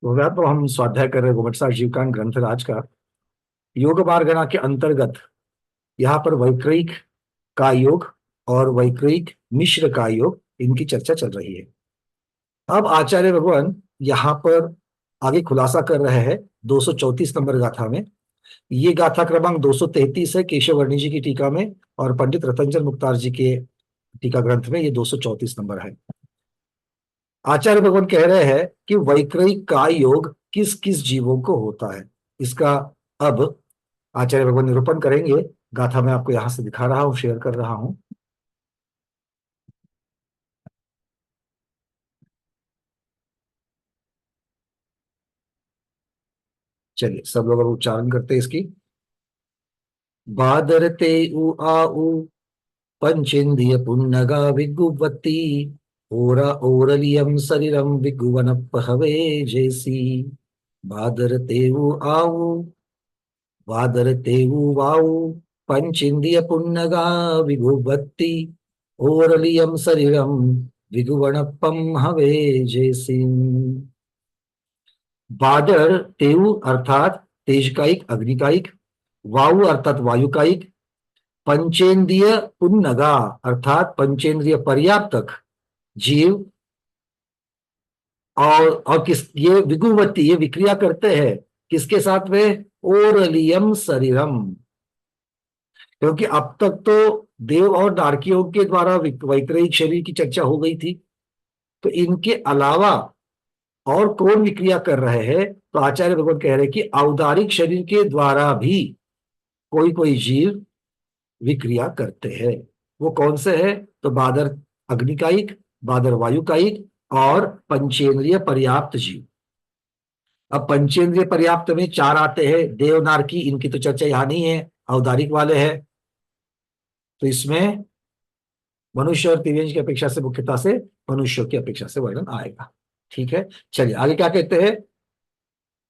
तो वह तो हम स्वाध्याय कर रहे गोमटसार जीवकान ग्रंथराज का योग मार्गना के अंतर्गत यहाँ पर वैक्रयिक का योग और वैक्रयिक मिश्र का योग इनकी चर्चा चल रही है। अब आचार्य भगवान यहाँ पर आगे खुलासा कर रहे हैं 234 नंबर गाथा में। ये गाथा क्रमांक 233 है केशव वर्णी जी की टीका में, और पंडित रतंजन मुक्तार जी के टीका ग्रंथ में ये 234 नंबर है। आचार्य भगवान कह रहे हैं कि वैक्रयिक का योग किस किस जीवों को होता है, इसका अब आचार्य भगवान निरूपण करेंगे। गाथा मैं आपको यहां से दिखा रहा हूं, शेयर कर रहा हूं। चलिए सब लोग अब उच्चारण करते हैं इसकी। बादरते उ आ उ पंचेन्द्रिय पुन्नगा विगुवती ओरा ओरलियम शरीरम विगुवन पहवे जैसी। बादरते उ आऊ वादरते उ वाऊ पंचेन्द्रिय पुन्नगा विगुवती ओरलियम शरीरम विगुवणपम हवे जैसी। बादर तेऊ अर्थात तेजकायिक अग्निकायिक, वायु अर्थात वायुकायिक, पंचेंद्रिय पुन्नगा अर्थात पंचेंद्रिय पर्याप्तक जीव, और किस ये विगुवती ये विक्रिया करते हैं किसके साथ में? ओरलियम शरीरम। क्योंकि अब तक तो देव और नारकियों के द्वारा वैक्रयिक शरीर की चर्चा हो गई थी, तो इनके अलावा और कौन विक्रिया कर रहे हैं? तो आचार्य भगवान कह रहे हैं कि औदारिक शरीर के द्वारा भी कोई कोई जीव विक्रिया करते हैं। वो कौन से है? तो बादर अग्निकायिक, बादर वायुकायिक और पंचेंद्रिय पर्याप्त जीव। अब पंचेंद्रिय पर्याप्त में चार आते हैं, देवनारकी, इनकी तो चर्चा यहां नहीं है, औदारिक वाले हैं। तो इसमें मनुष्य और तिर्यंज की अपेक्षा से मुख्यता से मनुष्यों की अपेक्षा से वर्णन आएगा। ठीक है, चलिए आगे क्या कहते हैं।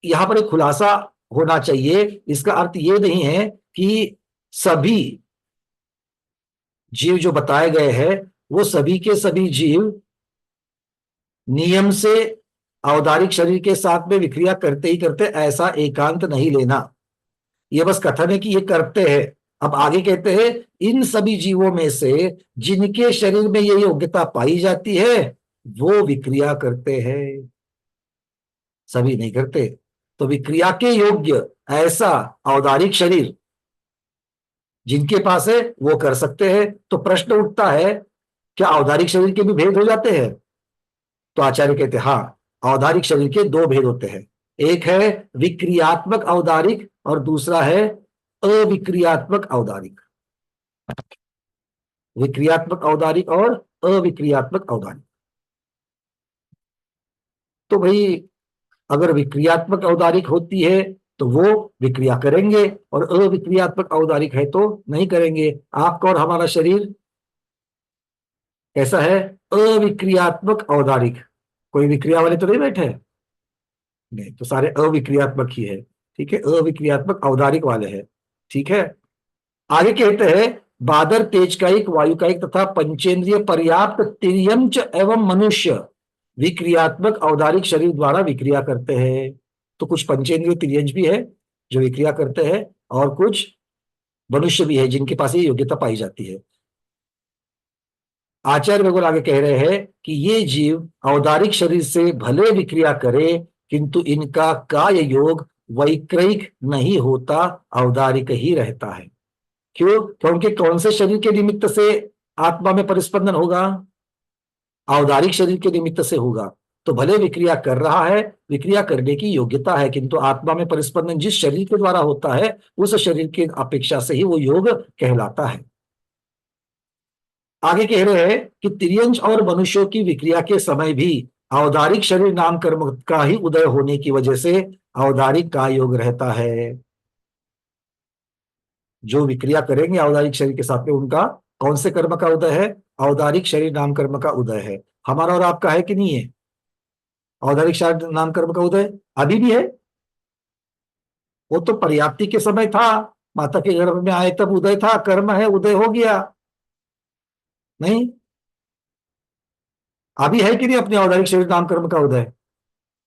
यहां पर एक खुलासा होना चाहिए। इसका अर्थ ये नहीं है कि सभी जीव जो बताए गए हैं वो सभी के सभी जीव नियम से औदारिक शरीर के साथ में विक्रिया करते ही करते, ऐसा एकांत नहीं लेना। ये बस कथन है कि ये करते हैं। अब आगे कहते हैं इन सभी जीवों में से जिनके शरीर में ये योग्यता पाई जाती है वो विक्रिया करते हैं, सभी नहीं करते। तो विक्रिया के योग्य ऐसा औदारिक शरीर जिनके पास है वो कर सकते हैं। तो प्रश्न उठता है, क्या औदारिक शरीर के भी भेद हो जाते हैं? तो आचार्य कहते हैं हाँ, औदारिक शरीर के दो भेद होते हैं। एक है विक्रियात्मक औदारिक और दूसरा है अविक्रियात्मक औदारिक। विक्रियात्मक औदारिक और अविक्रियात्मक औदारिक। तो भाई अगर विक्रियात्मक औदारिक होती है तो वो विक्रिया करेंगे, और अविक्रियात्मक औदारिक है तो नहीं करेंगे। आपका और हमारा शरीर कैसा है? अविक्रियात्मक औदारिक। कोई विक्रिया वाले तो नहीं बैठे? नहीं, तो सारे अविक्रियात्मक ही है। ठीक है, अविक्रियात्मक औदारिक वाले हैं। ठीक है, आगे कहते हैं बादर तेजकायिक वायुकायिक तथा पंचेंद्रिय पर्याप्त तिर्यंच एवं मनुष्य विक्रियात्मक औदारिक शरीर द्वारा विक्रिया करते हैं। तो कुछ पंचेंद्रिय तिर्यंच भी है जो विक्रिया करते हैं, और कुछ मनुष्य भी है जिनके पास ये योग्यता पाई जाती है। आचार्य भगवान आगे कह रहे हैं कि ये जीव औदारिक शरीर से भले विक्रिया करे किंतु इनका काय योग वैक्रयिक नहीं होता, औदारिक ही रहता है। क्यों? क्योंकि कौन से शरीर के निमित्त से आत्मा में परिस्पंदन होगा? औदारिक शरीर के निमित्त से होगा। तो भले विक्रिया कर रहा है, विक्रिया करने की योग्यता है, किंतु आत्मा में परिस्पंदन जिस शरीर के द्वारा होता है उस शरीर की अपेक्षा से ही वो योग कहलाता है। आगे कह रहे हैं कि तिर्यंच और मनुष्यों की विक्रिया के समय भी औदारिक शरीर नाम कर्म का ही उदय होने की वजह से औदारिक का योग रहता है। जो विक्रिया करेंगे औदारिक शरीर के साथ में उनका कौन से कर्म का उदय है? औदारिक शरीर नाम कर्म का उदय है। हमारा और आपका है कि नहीं है औदारिक शरीर नाम कर्म का उदय? अभी भी है। वो तो पर्याप्ति के समय था, माता के गर्भ में आए तब उदय था, कर्म है, उदय हो गया। नहीं, अभी है कि नहीं अपने औदारिक शरीर नाम कर्म का उदय?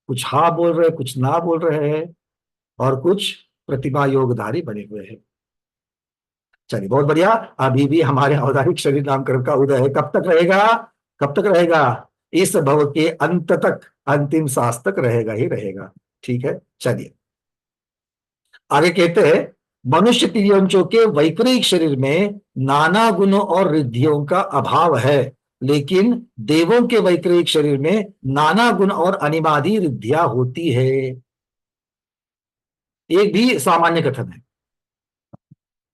कुछ हाँ बोल रहे हैं, कुछ ना बोल रहे हैं, और कुछ प्रतिभा योगधारी बने हुए हैं। चलिए बहुत बढ़िया। अभी भी हमारे औदारिक शरीर नामकरण का उदय है। कब तक रहेगा? कब तक रहेगा? इस भव के अंत तक, अंतिम सांस तक रहेगा ही रहेगा। ठीक है, चलिए आगे कहते हैं, मनुष्य तिर्यंचों के वैपरीक शरीर में नाना गुणों और रिद्धियों का अभाव है, लेकिन देवों के वैपरीक शरीर में नाना गुण और अनिमादि रिद्धियां होती है। एक भी सामान्य कथन है।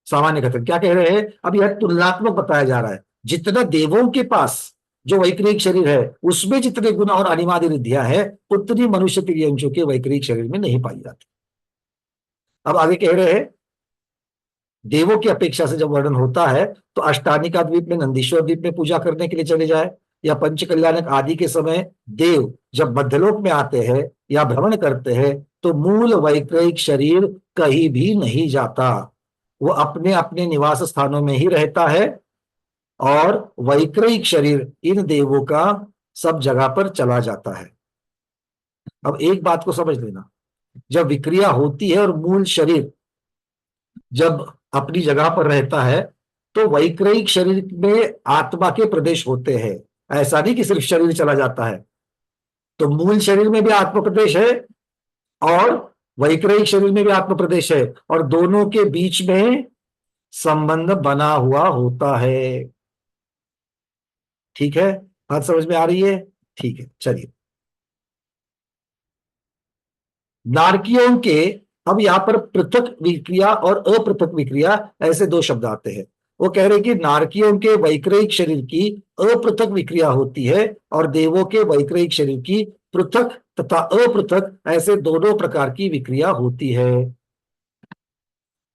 सामान्य कथन क्या कह रहे हैं? अब यह तुलनात्मक बताया जा रहा है। जितना देवों के पास जो वैक्रिक शरीर है उसमें जितने गुण और अनिमादि रिद्धियां है, उतनी मनुष्य तिर्यंचों के वैक्रिक शरीर में नहीं पाई जाती। अब आगे कह रहे हैं, देवों की अपेक्षा से जब वर्णन होता है तो अष्टानिका द्वीप में, नंदीश्वर द्वीप में पूजा करने के लिए चले जाए, या पंचकल्याणक आदि के समय देव जब मध्यलोक में आते हैं या भ्रमण करते हैं, तो मूल वैक्रिक शरीर कहीं भी नहीं जाता। वो अपने अपने निवास स्थानों में ही रहता है, और वैक्रिक शरीर इन देवों का सब जगह पर चला जाता है। अब एक बात को समझ लेना, जब विक्रिया होती है और मूल शरीर जब अपनी जगह पर रहता है, तो वैक्रिक शरीर में आत्मा के प्रदेश होते हैं। ऐसा नहीं कि सिर्फ शरीर चला जाता है। तो मूल शरीर में भी आत्म प्रदेश है, और वैक्रिक शरीर में भी आत्म प्रदेश है, और दोनों के बीच में संबंध बना हुआ होता है। ठीक है, बात समझ में आ रही है? ठीक है, चलिए नारकियों के, अब यहां पर पृथक विक्रिया और अपृथक विक्रिया ऐसे दो शब्द आते हैं। वो कह रहे हैं कि नारकियों के वैक्रिक शरीर की अपृथक विक्रिया होती है, और देवों के वैक्रिक शरीर की पृथक तथा अपृथक ऐसे दोनों प्रकार की विक्रिया होती है।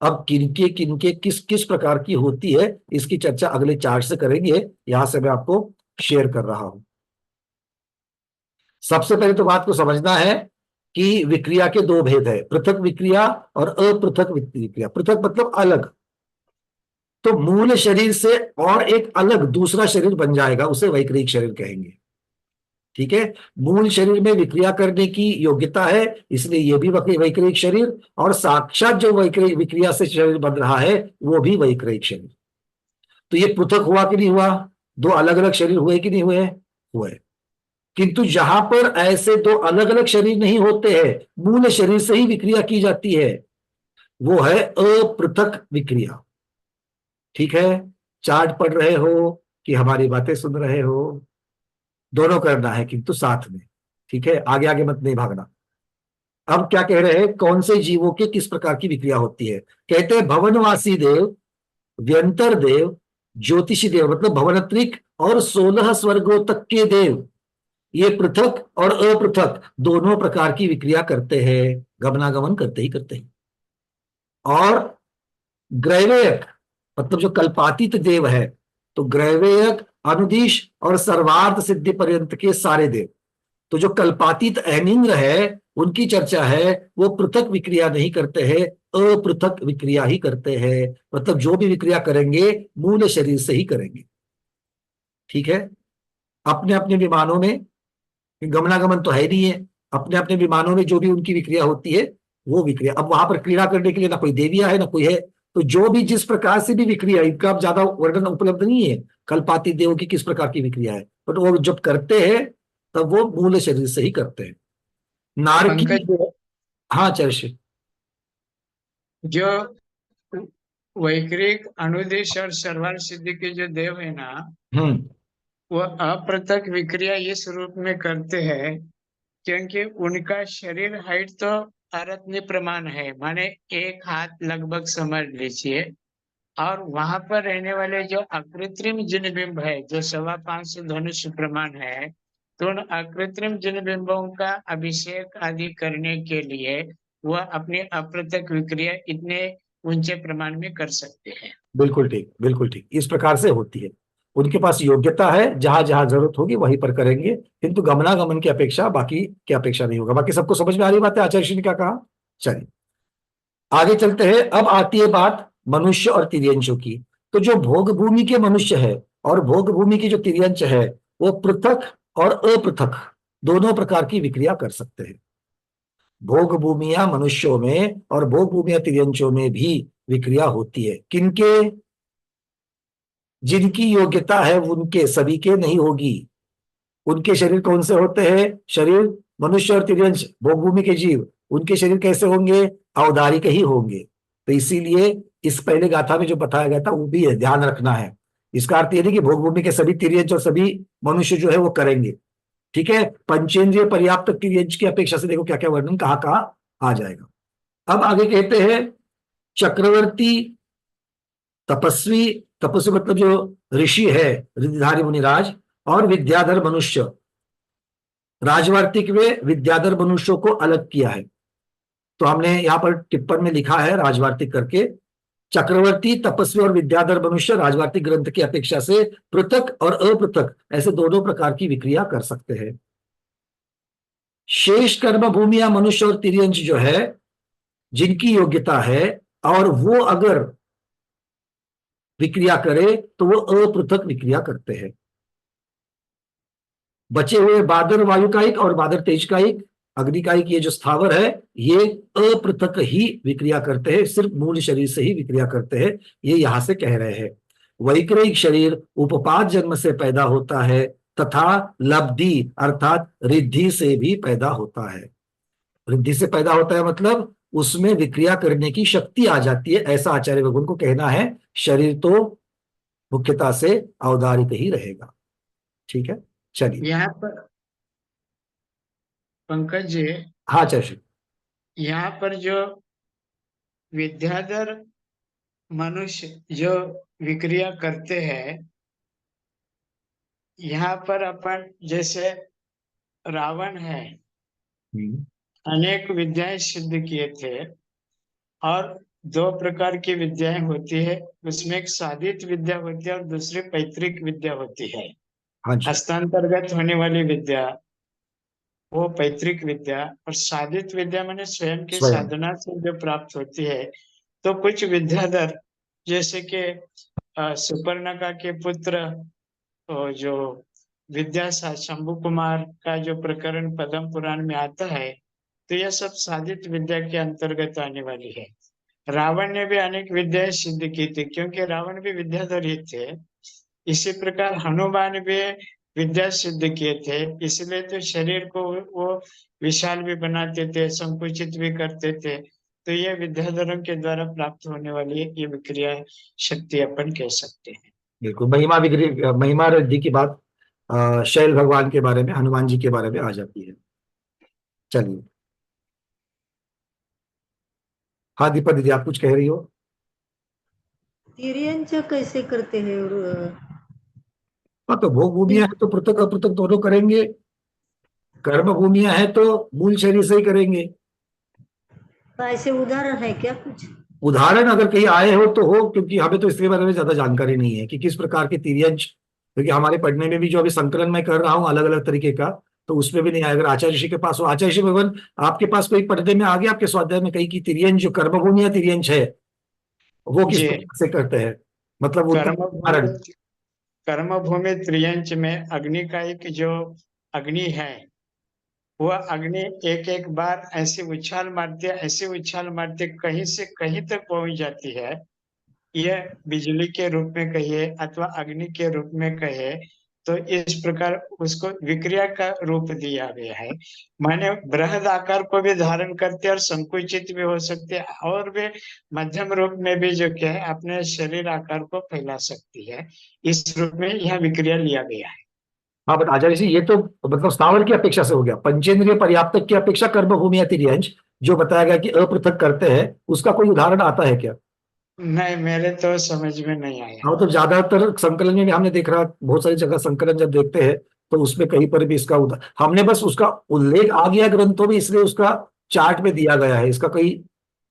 अब किनके किनके किस किस प्रकार की होती है, इसकी चर्चा अगले चार्ट से करेंगे। यहां से मैं आपको शेयर कर रहा हूं। सबसे पहले तो बात को समझना है कि विक्रिया के दो भेद है, पृथक विक्रिया और अपृथक विक्रिया। पृथक मतलब अलग, तो मूल शरीर से और एक अलग दूसरा शरीर बन जाएगा, उसे वैक्रिक शरीर कहेंगे। ठीक है, मूल शरीर में विक्रिया करने की योग्यता है, इसलिए यह भी वैक्रिक शरीर, और साक्षात जो वैक्रिक विक्रिया से शरीर बन रहा है वो भी वैक्रिक शरीर। तो ये पृथक हुआ कि नहीं हुआ? दो अलग अलग शरीर हुए कि नहीं हुए? हुए। किंतु जहां पर ऐसे दो अलग अलग शरीर नहीं होते हैं, मूल शरीर से ही विक्रिया की जाती है, वो है अपृथक विक्रिया। ठीक है, चार्ट पढ़ रहे हो कि हमारी बातें सुन रहे हो? दोनों करना है किंतु साथ में। ठीक है, आगे आगे मत नहीं भागना। अब क्या कह रहे हैं, कौन से जीवों के किस प्रकार की विक्रिया होती है? कहते हैं भवनवासी देव, व्यंतर देव, ज्योतिषी देव मतलब भवनत्रिक, और 16 स्वर्गों तक के देव, ये पृथक और अपृथक दोनों प्रकार की विक्रिया करते हैं, गमनागमन करते ही करते हैं। और ग्रैवेयक मतलब जो कल्पातीत देव है, तो ग्रैवेयक, अनुदिश और सर्वार्थ सिद्धि पर्यंत के सारे देव, तो जो कल्पातीत अहनिंद्र है उनकी चर्चा है, वो पृथक विक्रिया नहीं करते हैं, अपृथक विक्रिया ही करते हैं। मतलब जो भी विक्रिया करेंगे मूल शरीर से ही करेंगे। ठीक है, अपने अपने विमानों में गमनागमन तो है नहीं है, अपने अपने विमानों में जो भी उनकी विक्रिया होती है वो विक्रिया। अब वहां पर क्रीड़ा करने के लिए ना कोई देविया है ना कोई है, तो जो भी जिस प्रकार से भी विक्रिया, इनका अब ज्यादा वर्णन उपलब्ध नहीं है कल्पाती देवों की किस प्रकार की विक्रिया है, बट वो जब करते हैं तब वो मूल शरीर से ही करते हैं। नारकी, पंकज, हाँ चर्ष। जो वैक्रिक अनुदेश और सर्वार्थ सिद्धि के जो देव है ना, हम्म। वो अप्रत्यक्ष विक्रिया इस रूप में करते हैं क्योंकि उनका शरीर हाइट तो आरत्न प्रमाण है, माने एक हाथ लगभग समझ लीजिए। और वहां पर रहने वाले जो अकृत्रिम जिन बिंब है जो 525 धनुष प्रमाण है, तो उन अकृत्रिम जिन बिंबों का अभिषेक आदि करने के लिए वह अपनी अप्रत्यक्ष विक्रिया इतने ऊंचे प्रमाण में कर सकते हैं। बिल्कुल ठीक, बिल्कुल ठीक, इस प्रकार से होती है। उनके पास योग्यता है, जहां जहां जरूरत होगी वहीं पर करेंगे, किंतु गमनागमन की अपेक्षा बाकी की अपेक्षा नहीं होगा। बाकी सबको समझ में आ रही बात है, आचार्य श्री ने क्या कहा? चलिए आगे चलते हैं। अब आती है बात मनुष्य और तिर्यंशों की। तो जो भोग भूमि के मनुष्य है और भोग भूमि की जो तिर्यंश है, वो पृथक और अपृथक दोनों प्रकार की विक्रिया कर सकते हैं। भोग भूमिया मनुष्यों में और भोग भूमिया तिर्यंचों में भी विक्रिया होती है। किनके? जिनकी योग्यता है उनके, सभी के नहीं होगी। उनके शरीर कौन से होते हैं? शरीर मनुष्य और तिर्यंच भोग भूमि के जीव, उनके शरीर कैसे होंगे? औदारिक ही होंगे। तो इसीलिए इस पहले गाथा में जो बताया गया था वो भी है, ध्यान रखना है। इसका अर्थ यह नहीं कि भोग भूमि के सभी तिर्यंच और सभी मनुष्य जो है वो करेंगे। ठीक है, पंचेंद्रिय पर्याप्त तिर्यंच की अपेक्षा से देखो क्या क्या वर्णन कहाँ कहाँ आ जाएगा। अब आगे कहते हैं चक्रवर्ती तपस्वी, तपस्वी मतलब जो ऋषि है, रिद्धिधारी मुनिराज, और विद्याधर मनुष्य। राजवार्तिक में विद्याधर मनुष्यों को अलग किया है, तो हमने यहां पर टिप्पण में लिखा है राजवार्तिक करके। चक्रवर्ती, तपस्वी और विद्याधर मनुष्य राजवार्तिक ग्रंथ की अपेक्षा से पृथक और अपृथक ऐसे दोनों प्रकार की विक्रिया कर सकते हैं। शेष कर्म भूमि या मनुष्य और तिर्यंच जो है, जिनकी योग्यता है और वो अगर विक्रिया करे तो वो अपृथक विक्रिया करते हैं। बचे हुए बादर वायुकायिक और बादर तेजकायिक, अग्निकायिक, ये जो स्थावर है ये अपृथक ही विक्रिया करते हैं, सिर्फ मूल शरीर से ही विक्रिया करते हैं, ये यहां से कह रहे हैं। वैक्रिक शरीर उपपाद जन्म से पैदा होता है तथा लब्धि अर्थात रिद्धि से भी पैदा होता है। रिद्धि से पैदा होता है मतलब उसमें विक्रिया करने की शक्ति आ जाती है, ऐसा आचार्य भगवान को कहना है। शरीर तो मुख्यतः से औदारिक ही रहेगा। ठीक है, चलिए। यहाँ पर पंकज जी, हाँ चर्चित। यहाँ पर जो विद्याधर मनुष्य जो विक्रिया करते हैं, यहाँ पर अपन जैसे रावण है, हम्म। अनेक विद्याएं सिद्ध किए थे, और दो प्रकार की विद्याएं होती है, उसमें एक साधित विद्या होती है और दूसरी पैतृक विद्या होती है। हाँ जी। हस्तांतर्गत होने वाली विद्या वो पैतृक विद्या, और साधित विद्या मैंने स्वयं की स्वयं। साधना से जो प्राप्त होती है। तो कुछ विद्याधर जैसे कि सुपर्णका के पुत्र, जो शंभु कुमार का जो प्रकरण पद्म पुराण में आता है, तो यह सब साधित विद्या के अंतर्गत आने वाली है। रावण ने भी अनेक विद्याएं सिद्ध की थी, क्योंकि रावण भी विद्याधर ही थे। इसी प्रकार हनुमान भी विद्या सिद्ध किए थे, इसलिए तो शरीर को वो विशाल भी बनाते थे, संकुचित भी करते थे। तो ये विद्याधरों के द्वारा प्राप्त होने वाली ये विक्रिया शक्ति अपन कह सकते हैं। बिल्कुल, महिमा विग्रह, महिमा रिद्धि की बात शैल भगवान के बारे में, हनुमान जी के बारे में आ जाती है। चलिए। हाँ दीपा दीदी, आप कुछ कह रही हो? तिर्यंच कैसे करते हैं? और हाँ, तो भोग भूमिया है तो पृथक अपृथक दोनों करेंगे, कर्म भूमिया है तो मूल शरीर से ही करेंगे। ऐसे उदाहरण है क्या कुछ? उदाहरण अगर कहीं आए हो तो हो, क्योंकि हमें तो इसके बारे में ज्यादा जानकारी नहीं है कि किस प्रकार के तिर्यंच, क्योंकि हमारे पढ़ने में भी जो अभी संकलन मैं कर रहा हूँ अलग अलग तरीके का, तो उसमें भी नहीं आया। अगर आचार्य ऋषि के पास हो, आचार्य ऋषि भगवान आपके पास कोई पढ़ने में आ गया आपके स्वाध्याय में कहीं की तिर्यंच जो कर्मभूमि या तिर्यंच है वो किस जी, प्रकार से करते हैं, मतलब उनका कर्म उदाहरण। भूमि कर्म भूमि त्रियंच में अग्नि का एक जो अग्नि है, वह अग्नि एक एक बार ऐसी उछाल मारती है, ऐसी उछाल मारती है, कहीं से कहीं तक पहुंच जाती है। यह बिजली के रूप में कहिए अथवा अग्नि के रूप में कहे, तो इस प्रकार उसको विक्रिया का रूप दिया गया है। माने बृहद आकार को भी धारण करते हैं और संकुचित भी हो सकते हैं, और वे मध्यम रूप में भी जो क्या है अपने शरीर आकार को फैला सकती है। इस रूप में यह विक्रिया लिया गया है। हाँ बट आचार्य जी ये तो मतलब स्थावर की अपेक्षा से हो गया, पंचेंद्रिय पर्याप्तक की अपेक्षा कर्मभूमि या तिर्यंच जो बताया गया कि अपृथक करते हैं, उसका कोई उदाहरण आता है क्या? नहीं, मेरे तो समझ में नहीं आया। हाँ, तो ज्यादातर संकलन में भी हमने देख रहा, बहुत सारी जगह संकलन जब देखते हैं तो उसमें कहीं पर भी इसका हमने बस उसका उल्लेख आ गया ग्रंथों में, इसलिए उसका चार्ट में दिया गया है। इसका कोई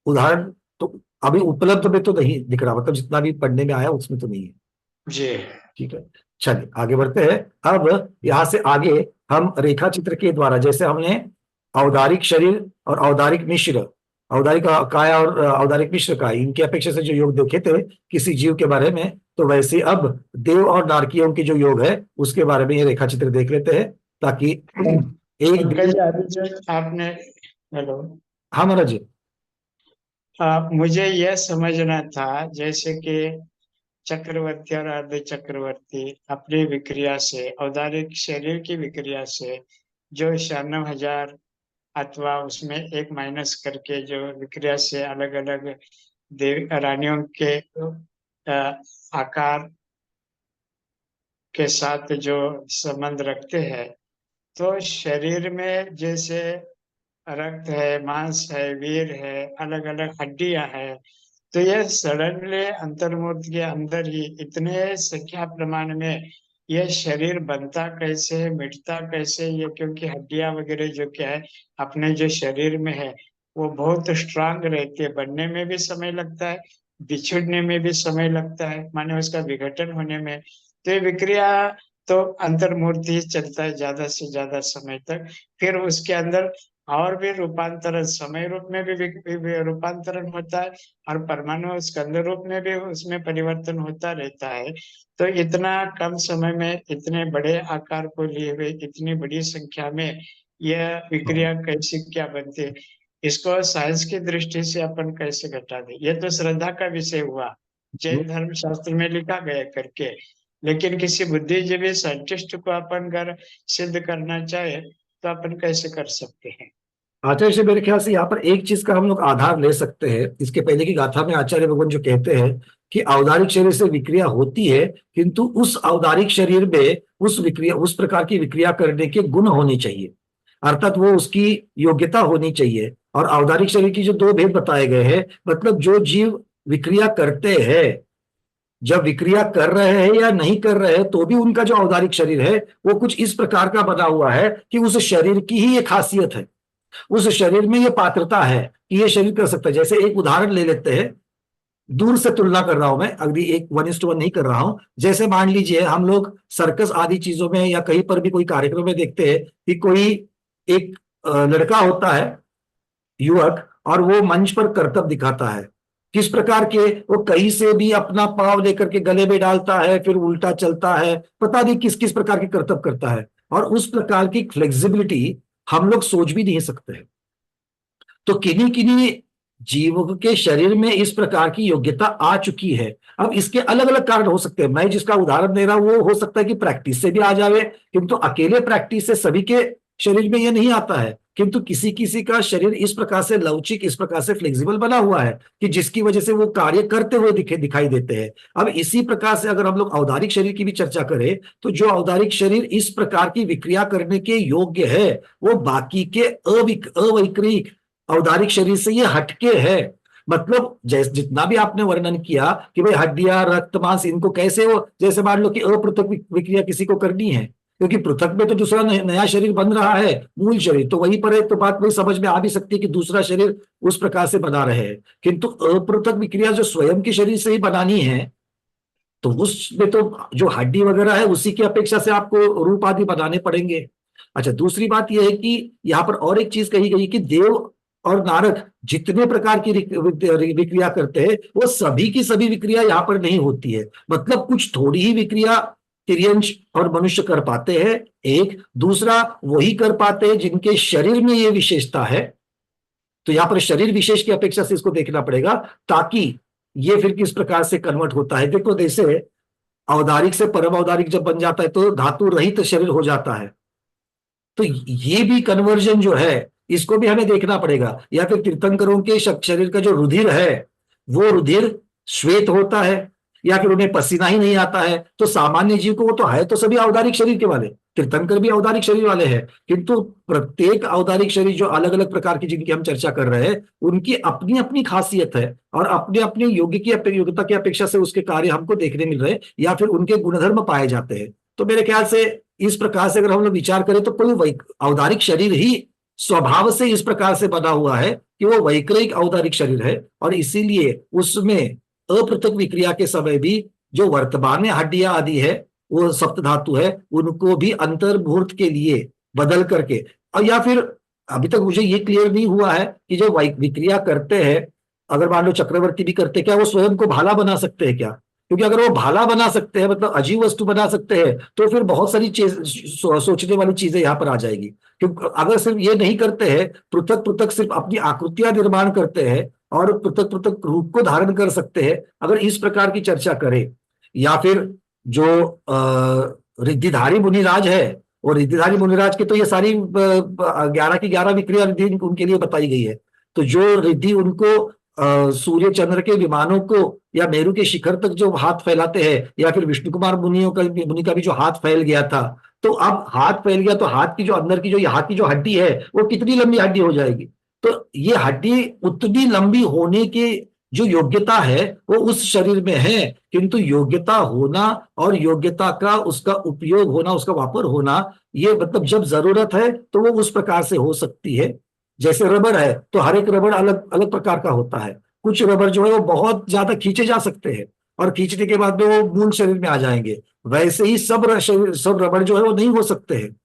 उदाहरण तो अभी उपलब्ध में तो नहीं दिख रहा, मतलब जितना भी पढ़ने में आया उसमें तो नहीं है। जी, ठीक है, चलिए आगे बढ़ते हैं। अब यहां से आगे हम रेखा चित्र के द्वारा, जैसे हमने औदारिक शरीर और औदारिक मिश्र, औदारिक काया और औदारिक मिश्र का इनके अपेक्षा से जो योग देखे थे किसी जीव के बारे में, तो वैसे अब देव और नारकियों की जो योग है उसके बारे में ये रेखा चित्र देख लेते हैं, ताकि एक पंकज देव। अभी जो आपने हेलो। हाँ महाराज जी। मुझे यह समझना था, जैसे कि चक्रवर्ती और अर्ध चक्रवर्ती अपनी विक्रिया से, औदारिक शरीर की विक्रिया से जो 96,000 अथवा उसमें एक माइनस करके जो विक्रिया से अलग अलग देव रानियों के आकार के साथ जो संबंध रखते हैं, तो शरीर में जैसे रक्त है, मांस है, वीर है, अलग अलग हड्डियां है, तो यह सडनली अंतर्मूर्ति के अंदर ही इतने संख्या प्रमाण में यह शरीर बनता कैसे है, मिटता कैसे, ये क्योंकि हड्डियां वगैरह जो क्या है अपने जो शरीर में है वो बहुत स्ट्रांग रहती है, बनने में भी समय लगता है, बिछड़ने में भी समय लगता है, माने उसका विघटन होने में। तो ये विक्रिया तो अंतर्मूर्ति ही चलता है ज्यादा से ज्यादा समय तक। फिर उसके अंदर और भी रूपांतरण, समय रूप में भी रूपांतरण होता है, और परमाणु स्कंद रूप में भी उसमें परिवर्तन होता रहता है। तो इतना कम समय में इतने बड़े आकार को लिए हुए इतनी बड़ी संख्या में यह विक्रिया कैसी क्या बनती है, इसको साइंस की दृष्टि से अपन कैसे घटा दें? ये तो श्रद्धा का विषय हुआ, जैन धर्म शास्त्र में लिखा गया करके। लेकिन किसी बुद्धिजीवी साइंटिस्ट को अपन अगर सिद्ध करना चाहे तो अपन कैसे कर सकते हैं? आचार्य जी मेरे ख्याल से यहाँ पर एक चीज का हम लोग आधार ले सकते हैं। इसके पहले की गाथा में आचार्य भगवान जो कहते हैं कि औदारिक शरीर से विक्रिया होती है, किंतु उस औदारिक शरीर में उस विक्रिया, उस प्रकार की विक्रिया करने के गुण होने चाहिए, अर्थात वो उसकी योग्यता होनी चाहिए। और औदारिक शरीर की जो दो भेद बताए गए हैं, मतलब जो जीव विक्रिया करते हैं, जब विक्रिया कर रहे हैं या नहीं कर रहे हैं, तो भी उनका जो औदारिक शरीर है वो कुछ इस प्रकार का बना हुआ है कि उस शरीर की ही एक खासियत है, उस शरीर में ये पात्रता है कि ये शरीर कर सकता है। जैसे एक उदाहरण ले लेते हैं, दूर से तुलना कर रहा हूं मैं, अगली एक 1:1 नहीं कर रहा हूं। जैसे मान लीजिए हम लोग सर्कस आदि चीजों में या कहीं पर भी कोई कार्यक्रम में देखते हैं कि कोई एक लड़का होता है, युवक, और वो मंच पर करतब दिखाता है। किस प्रकार के, वो कहीं से भी अपना पाव लेकर के गले में डालता है, फिर उल्टा चलता है, पता नहीं किस किस प्रकार के करतब करता है, और उस प्रकार की फ्लेक्सिबिलिटी हम लोग सोच भी नहीं सकते हैं। तो किन्हीं किन्हीं जीवों के शरीर में इस प्रकार की योग्यता आ चुकी है। अब इसके अलग अलग कारण हो सकते हैं, मैं जिसका उदाहरण दे रहा हूं वो हो सकता है कि प्रैक्टिस से भी आ जावे, किंतु अकेले प्रैक्टिस से सभी के शरीर में यह नहीं आता है। किंतु किसी किसी का शरीर इस प्रकार से लवचिक, इस प्रकार से फ्लेक्सिबल बना हुआ है कि जिसकी वजह से वो कार्य करते हुए दिखाई देते हैं। अब इसी प्रकार से अगर हम लोग औदारिक शरीर की भी चर्चा करें, तो जो औदारिक शरीर इस प्रकार की विक्रिया करने के योग्य है, वो बाकी के अवैक्रिक औदारिक शरीर से ये हटके है। मतलब जैसे जितना भी आपने वर्णन किया कि भाई हड्डियां, रक्त, मांस, इनको कैसे वो, जैसे मान लो कि अपृथक विक्रिया किसी को करनी है, क्योंकि पृथक में तो दूसरा नया शरीर बन रहा है, मूल शरीर तो वहीं पर है, तो बात वही समझ में आ भी सकती है कि दूसरा शरीर उस प्रकार से बना रहे हैं। किंतु अपृथक विक्रिया जो स्वयं के शरीर से ही बनानी है, तो उसमें तो जो हड्डी वगैरह है उसी की अपेक्षा से आपको रूप आदि बनाने पड़ेंगे। अच्छा, दूसरी बात यह है कि यहाँ पर और एक चीज कही गई कि देव और नारद जितने प्रकार की विक्रिया करते हैं, वो सभी की सभी विक्रिया यहाँ पर नहीं होती है। मतलब कुछ थोड़ी ही विक्रिया तिर्यंश और मनुष्य कर पाते हैं, एक। दूसरा, वही कर पाते हैं जिनके शरीर में ये विशेषता है। तो यहाँ पर शरीर विशेष की अपेक्षा से इसको देखना पड़ेगा, ताकि ये फिर किस प्रकार से कन्वर्ट होता है। देखो, जैसे औदारिक से परम औदारिक जब बन जाता है तो धातु रहित शरीर हो जाता है। तो ये भी कन्वर्जन जो है, इसको भी हमें देखना पड़ेगा। या फिर तीर्थंकरों के शरीर का जो रुधिर है, वो रुधिर श्वेत होता है, या फिर उन्हें पसीना ही नहीं आता है। तो सामान्य जीव को, वो तो है तो सभी औदारिक शरीर के वाले, तीर्थंकर भी औदारिक शरीर वाले हैं, किंतु प्रत्येक औदारिक शरीर जो अलग अलग प्रकार की जिनकी हम चर्चा कर रहे हैं, उनकी अपनी अपनी खासियत है, और अपने अपने योग्य की योग्यता की अपेक्षा से उसके कार्य हमको देखने मिल रहे हैं, या फिर उनके गुणधर्म पाए जाते हैं। तो मेरे ख्याल से इस प्रकार से अगर हम लोग विचार करें, तो कोई औदारिक शरीर ही स्वभाव से इस प्रकार से बना हुआ है कि वो वैक्रिक औदारिक शरीर है, और इसीलिए उसमें अपृथक विक्रिया के समय भी जो वर्तमान में हड्डियां आदि है, वो सप्त धातु है, उनको भी अंतर्भूत के लिए बदल करके, और या फिर अभी तक मुझे ये क्लियर नहीं हुआ है कि जो विक्रिया करते हैं, अगर मान लो चक्रवर्ती भी करते, क्या वो स्वयं को भाला बना सकते हैं क्या? क्योंकि अगर वो भाला बना सकते हैं, मतलब अजीब वस्तु बना सकते हैं, तो फिर बहुत सारी चीज सोचने वाली चीजें यहाँ पर आ जाएगी। क्योंकि अगर सिर्फ ये नहीं करते हैं, पृथक पृथक सिर्फ अपनी आकृतियां निर्माण करते हैं और पृथक पृथक रूप को धारण कर सकते हैं, अगर इस प्रकार की चर्चा करें, या फिर जो रिद्धिधारी मुनिराज है, और रिद्धिधारी मुनिराज के तो ये सारी 11 की 11 विक्रिया रिद्धि उनके लिए बताई गई है। तो जो रिद्धि उनको सूर्य चंद्र के विमानों को या मेरू के शिखर तक जो हाथ फैलाते हैं, या फिर विष्णु कुमार मुनि का भी जो हाथ फैल गया था, तो अब हाथ फैल गया तो हाथ की जो अंदर की जो हाथ की जो हड्डी है वो कितनी लंबी हड्डी हो जाएगी। तो ये हड्डी उतनी लंबी होने की जो योग्यता है वो उस शरीर में है, किंतु योग्यता होना और योग्यता का उसका उपयोग होना, उसका वापर होना, ये मतलब जब जरूरत है तो वो उस प्रकार से हो सकती है। जैसे रबड़ है तो हर एक रबड़ अलग अलग प्रकार का होता है। कुछ रबड़ जो है वो बहुत ज्यादा खींचे जा सकते हैं और खींचने के बाद में वो मूल शरीर में आ जाएंगे। वैसे ही सब रबड़ जो है वो नहीं हो सकते हैं।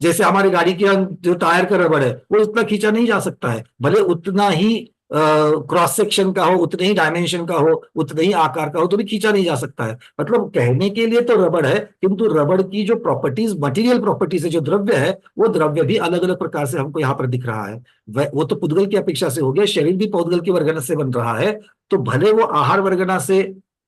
जैसे हमारी गाड़ी की जो टायर का रबड़ है वो इतना खींचा नहीं जा सकता है, भले उतना ही क्रॉस सेक्शन का हो, उतने ही डायमेंशन का हो, उतने ही आकार का हो, तो भी खींचा नहीं जा सकता है। मतलब कहने के लिए तो रबड़ है, किंतु रबड़ की जो प्रॉपर्टीज, मटेरियल प्रॉपर्टीज है, जो द्रव्य है, वो द्रव्य भी अलग अलग प्रकार से हमको यहाँ पर दिख रहा है। वो तो पुद्गल की अपेक्षा से हो गया, शरीर भी पौद्गल की वर्गना से बन रहा है। तो भले वो आहार वर्गना से,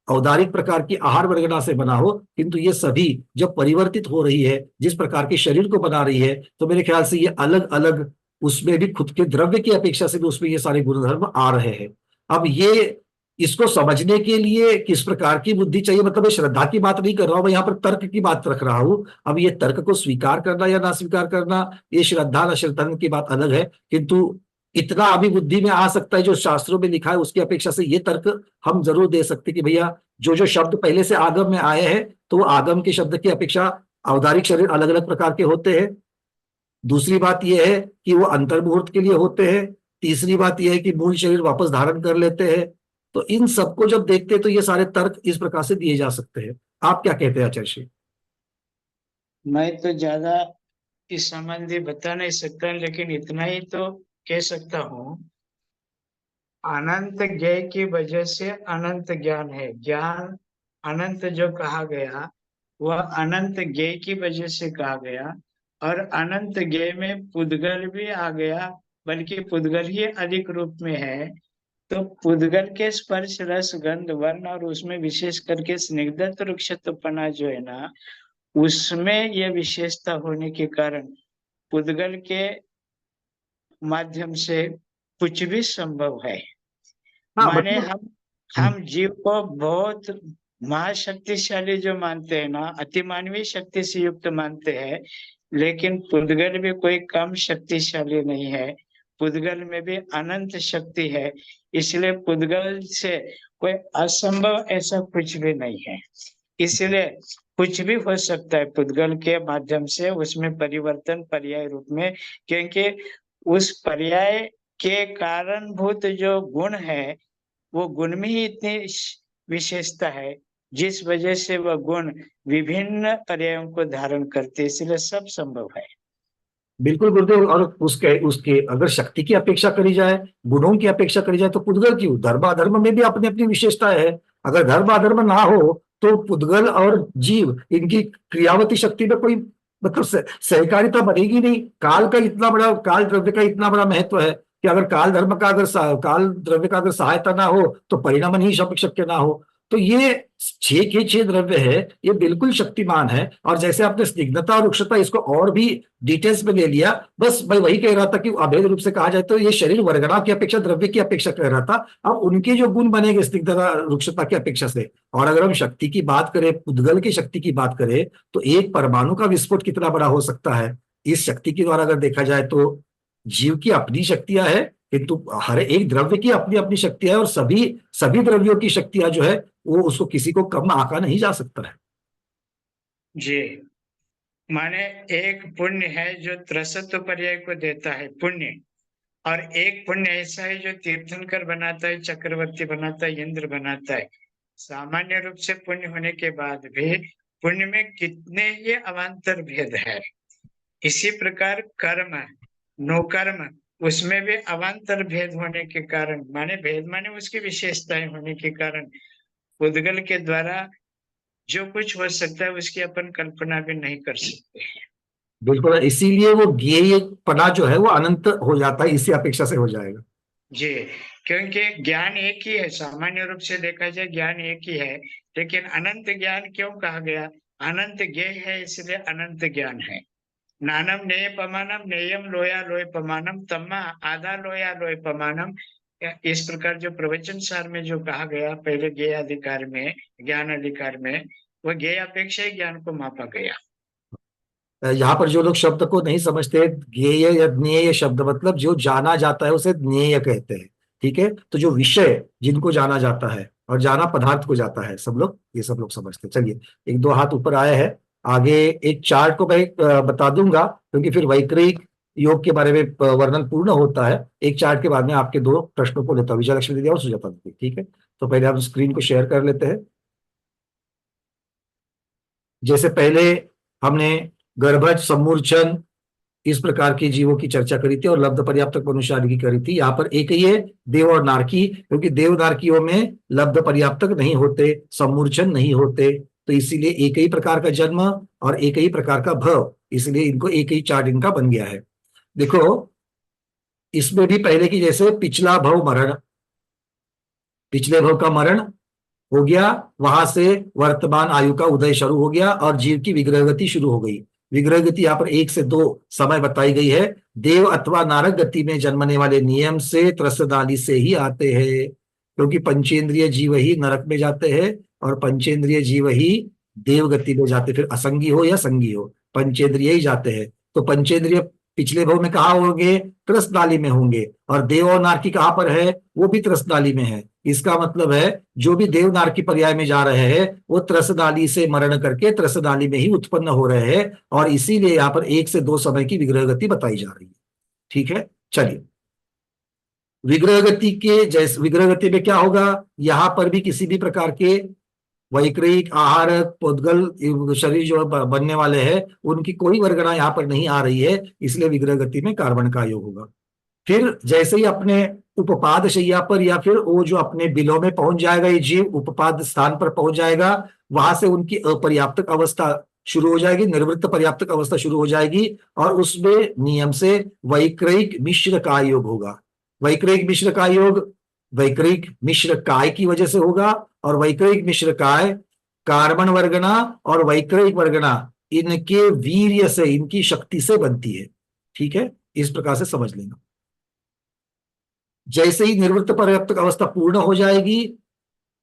औदारिक प्रकार की आहार वर्गना से बना हो, किंतु ये सभी जब परिवर्तित हो रही है, जिस प्रकार के शरीर को बना रही है, तो मेरे ख्याल से ये अलग अलग, उसमें भी खुद के द्रव्य की अपेक्षा से भी उसमें ये सारे गुणधर्म आ रहे हैं। अब ये, इसको समझने के लिए किस प्रकार की बुद्धि चाहिए, मतलब मैं श्रद्धा की बात नहीं कर रहा हूं, मैं यहाँ पर तर्क की बात रख रहा हूं। अब ये तर्क को स्वीकार करना या ना स्वीकार करना, ये श्रद्धा न श्रद्धा की बात अलग है, किंतु इतना अभी बुद्धि में आ सकता है जो शास्त्रों में लिखा है उसकी अपेक्षा से ये तर्क हम जरूर दे सकते कि भैया जो जो शब्द पहले से आगम में आए हैं, तो वो आगम के शब्द की अपेक्षा औदारिक शरीर अलग अलग प्रकार के होते हैं। दूसरी बात यह है कि वो अंतर्मुहूर्त के लिए होते हैं। तीसरी बात यह है कि मूल शरीर वापस धारण कर लेते हैं। तो इन सबको जब देखते हैं तो ये सारे तर्क इस प्रकार से दिए जा सकते हैं। आप क्या कहते हैं आचार्य श्री? मैं तो ज्यादा इस संबंधी बता नहीं सकता, लेकिन इतना ही तो कह सकता हूँ, अनंत ज्ञ की वजह से अनंत ज्ञान है। ज्ञान अनंत जो कहा गया वह अनंत ज्ञ की वजह से कहा गया, और अनंत ज्ञ में पुद्गल भी आ गया, बल्कि पुद्गल ही अधिक रूप में है। तो पुद्गल के स्पर्श रस गंध वर्ण और उसमें विशेष करके स्निग्धत रुक्षत्वपना जो है ना, उसमें यह विशेषता होने के कारण पुद्गल के माध्यम से कुछ भी संभव है। हाँ माने मतलब, हम जीव को बहुत महाशक्तिशाली जो मानते हैं ना, अतिमानवीय शक्ति से युक्त मानते हैं, लेकिन पुद्गल भी कोई कम शक्तिशाली नहीं है। पुद्गल में भी अनंत शक्ति है, इसलिए पुद्गल से कोई असंभव ऐसा कुछ भी नहीं है। इसलिए कुछ भी हो सकता है पुद्गल के माध्यम से, उसमें परिवर्तन पर्याय रूप में, क्योंकि उस पर्याय के कारणभूत जो गुण है, वो गुण में ही इतनी विशेषता है, जिस वजह से वह गुण विभिन्न पर्यायों को धारण करते, इसलिए सब संभव है। बिल्कुल गुरुदेव। और उसके उसके अगर शक्ति की अपेक्षा करी जाए, गुणों की अपेक्षा करी जाए, तो पुद्गल क्यों, धर्म अधर्म में भी अपनी अपनी विशेषताएं है। अगर धर्म अधर्म ना हो तो पुद्गल और जीव, इनकी क्रियावती शक्ति में कोई मतलब सहकारिता बनेगी नहीं। काल का इतना बड़ा, काल द्रव्य का इतना बड़ा महत्व है कि अगर काल धर्म का, अगर काल द्रव्य का अगर सहायता ना हो तो परिणाम ही शक्य ना हो। तो ये 6 के 6 द्रव्य है, ये बिल्कुल शक्तिमान है। और जैसे आपने स्निग्धता और रुक्षता इसको और भी डिटेल्स में ले लिया, बस मैं वही कह रहा था कि अभेद रूप से कहा जाए तो ये शरीर वर्गना की अपेक्षा द्रव्य की अपेक्षा कह रहा था। अब उनके जो गुण बनेंगे स्निग्धता रुक्षता की अपेक्षा से, और अगर हम शक्ति की बात करें, पुद्गल की शक्ति की बात करें, तो एक परमाणु का विस्फोट कितना बड़ा हो सकता है इस शक्ति के द्वारा अगर देखा जाए तो। जीव की अपनी शक्तियां है, किंतु हर एक द्रव्य की अपनी अपनी शक्तियां है, और सभी सभी द्रव्यों की शक्तियां जो है वो उसको किसी को कम आंका नहीं जा सकता है। जी, माने एक पुण्य है जो त्रसत्व पर्याय को देता है पुण्य, और एक पुण्य ऐसा है जो तीर्थंकर बनाता है, चक्रवर्ती बनाता है, इंद्र बनाता है। सामान्य रूप से पुण्य होने के बाद भी पुण्य में कितने ये अवान्तर भेद है। इसी प्रकार कर्म, नो कर्म, उसमें भी अवान्तर भेद होने के कारण, माने भेद माने उसकी विशेषताएं होने के कारण, उद्गल के द्वारा जो कुछ हो सकता है उसकी अपन कल्पना भी नहीं कर सकते। बिल्कुल, इसीलिए वो ज्ञेय पना जो है वो अनंत हो जाता है, इसी अपेक्षा से हो जाएगा। जी, क्योंकि ज्ञान एक ही है, सामान्य रूप से देखा जाए ज्ञान एक ही है, लेकिन अनंत ज्ञान क्यों कहा गया? अनंत ज्ञेय है इसलिए अनंत ज्ञान है। नानम नेय पमानम नेयम लोया लोय पमानम तम्मा आधा लोया लोय पमानम। इस प्रकार जो प्रवचन सार में जो कहा गया पहले ज्ञेय अधिकार में, ज्ञान अधिकार में, वो ज्ञेय अपेक्षा ही ज्ञान को मापा गया। यहाँ पर जो लोग शब्द को नहीं समझते, ज्ञेय या ज्ञेय शब्द मतलब जो जाना जाता है उसे ज्ञेय कहते हैं। ठीक है, तो जो विषय जिनको जाना जाता है और जाना पदार्थ को जाता है, सब लोग ये सब लोग समझते हैं। चलिए, एक दो हाथ ऊपर आए हैं। आगे एक चार्ट को मैं बता दूंगा, क्योंकि फिर वैक्रिक योग के बारे में वर्णन पूर्ण होता है। एक चार्ट के बाद में आपके दो प्रश्नों को लेता हूँ, विजय लक्ष्मी दीदी और सुजाता दीदी। ठीक है, तो पहले हम स्क्रीन को शेयर कर लेते हैं। जैसे पहले हमने गर्भज, सम्मूर्छन, इस प्रकार के जीवों की चर्चा करी थी और लब्ध पर्याप्तक मनुष्य आदि की करी थी। यहाँ पर एक ही है, देव और नारकी, क्योंकि देव नारकियों में लब्ध पर्याप्तक नहीं होते, सम्मूर्छन नहीं होते, तो इसीलिए एक ही प्रकार का जन्म और एक ही प्रकार का भव, इसलिए इनको एक ही चार्ट इनका बन गया है। देखो, इसमें भी पहले की जैसे पिछला भव मरण, पिछले भव का मरण हो गया, वहां से वर्तमान आयु का उदय शुरू हो गया और जीव की विग्रह गति शुरू हो गई। विग्रह गति यहाँ पर 1 से 2 समय बताई गई है। देव अथवा नारक गति में जन्मने वाले नियम से त्रसदाली से ही आते हैं, क्योंकि पंचेंद्रिय जीव ही नरक में जाते हैं और पंचेंद्रिय जीव ही देव गति में जाते, फिर असंगी हो या संगी हो, पंचेंद्रिय ही जाते हैं। तो पंचेंद्रिय पिछले भव में कहाँ होंगे? त्रसदाली में होंगे, और देव और नारकी कहाँ पर है? वो भी त्रसदाली में है। इसका मतलब है जो भी देव नारकी पर्याय में जा रहे हैं वो त्रसदाली से मरण करके त्रसदाली में ही उत्पन्न हो रहे हैं, और इसीलिए यहाँ पर 1 से 2 समय की विग्रह गति बताई जा रही है। ठीक है, चलिए, विग्रह गति के जैसे विग्रह गति में क्या होगा? यहां पर भी किसी भी प्रकार के वैक्रिक, आहारक, पोद्गल शरीर जो बनने वाले हैं उनकी कोई वर्गणा यहाँ पर नहीं आ रही है, इसलिए विग्रह गति में कार्बन का योग होगा। फिर जैसे ही अपने उपपाद शैया पर या फिर वो जो अपने बिलों में पहुंच जाएगा, ये जीव उपपाद स्थान पर पहुंच जाएगा, वहां से उनकी अपर्याप्तक अवस्था शुरू हो जाएगी, निर्वृत्त पर्याप्तक अवस्था शुरू हो जाएगी, और उसमें नियम से वैक्रिक मिश्र का योग होगा। वैक्रिक मिश्र का योग वैक्रिक मिश्र काय की वजह से होगा, और वैक्रिक मिश्र काय कार्बन वर्गना और वैक्रिक वर्गना इनके वीर्य से, इनकी शक्ति से बनती है। ठीक है, इस प्रकार से समझ लेना। जैसे ही निवृत्त पर्याप्तक अवस्था पूर्ण हो जाएगी,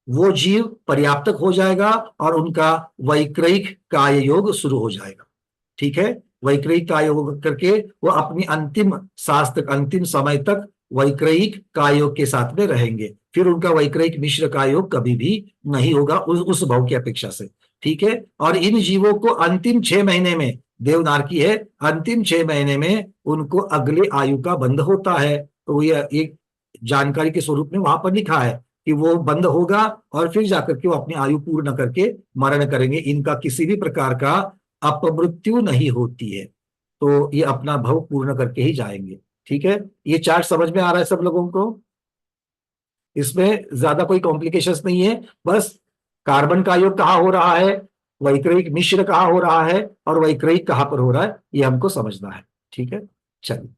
वो जीव पर्याप्तक हो जाएगा और उनका वैक्रिक काय योग शुरू हो जाएगा। ठीक है, वैक्रिक काय योग करके वो अपनी अंतिम सांस तक, अंतिम समय तक वैक्रिक काय योग के साथ में रहेंगे। फिर उनका वैक्रिक मिश्र काय योग कभी भी नहीं होगा उस भाव की अपेक्षा से। ठीक है, और इन जीवों को अंतिम 6 महीने में, देवनारकी है, अंतिम 6 महीने में उनको अगले आयु का बंध होता है। तो यह एक जानकारी के स्वरूप में वहां पर लिखा है कि वो बंद होगा और फिर जाकर के वो अपनी आयु पूर्ण करके मरण करेंगे। इनका किसी भी प्रकार का अपमृत्यु नहीं होती है, तो ये अपना भव पूर्ण करके ही जाएंगे। ठीक है, ये चार्ट समझ में आ रहा है सब लोगों को? इसमें ज्यादा कोई कॉम्प्लिकेशंस नहीं है, बस कार्बन का योग कहाँ हो रहा है, वैक्रिक मिश्र कहाँ हो रहा है और वैक्रिक कहाँ पर हो रहा है, ये हमको समझना है। ठीक है, चलिए,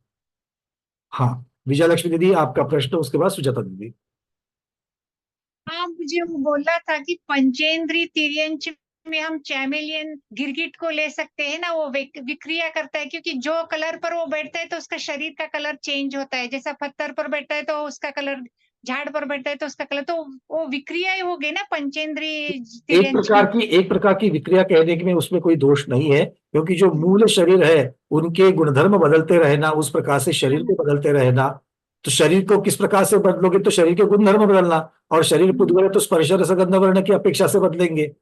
हाँ, विजय लक्ष्मी दीदी आपका प्रश्न, उसके बाद सुजाता दीदी। हाँ, मुझे वो बोलना था कि पंचेंद्री तिर्यंच में हम चैमेलियन गिरगिट को ले सकते हैं ना, वो विक्रिया करता है, क्योंकि जो कलर पर वो बैठता है तो उसका शरीर का कलर चेंज होता है। जैसा पत्थर पर बैठता है तो उसका कलर, झाड़ पर बैठता है तो उसका कलर, तो वो विक्रिया ही हो गई ना पंचेंद्री तिर्यंच में। एक प्रकार की विक्रिया कहने में उसमें कोई दोष नहीं है, क्योंकि जो मूल शरीर है उनके गुणधर्म बदलते रहना, उस प्रकार से शरीर को बदलते रहना। तो शरीर को किस प्रकार से बदलोगे? तो शरीर के गुणधर्म बदलना, और शरीर पुद्गल तो स्पर्श रसगंध वर्ण की अपेक्षा से बदलेंगे,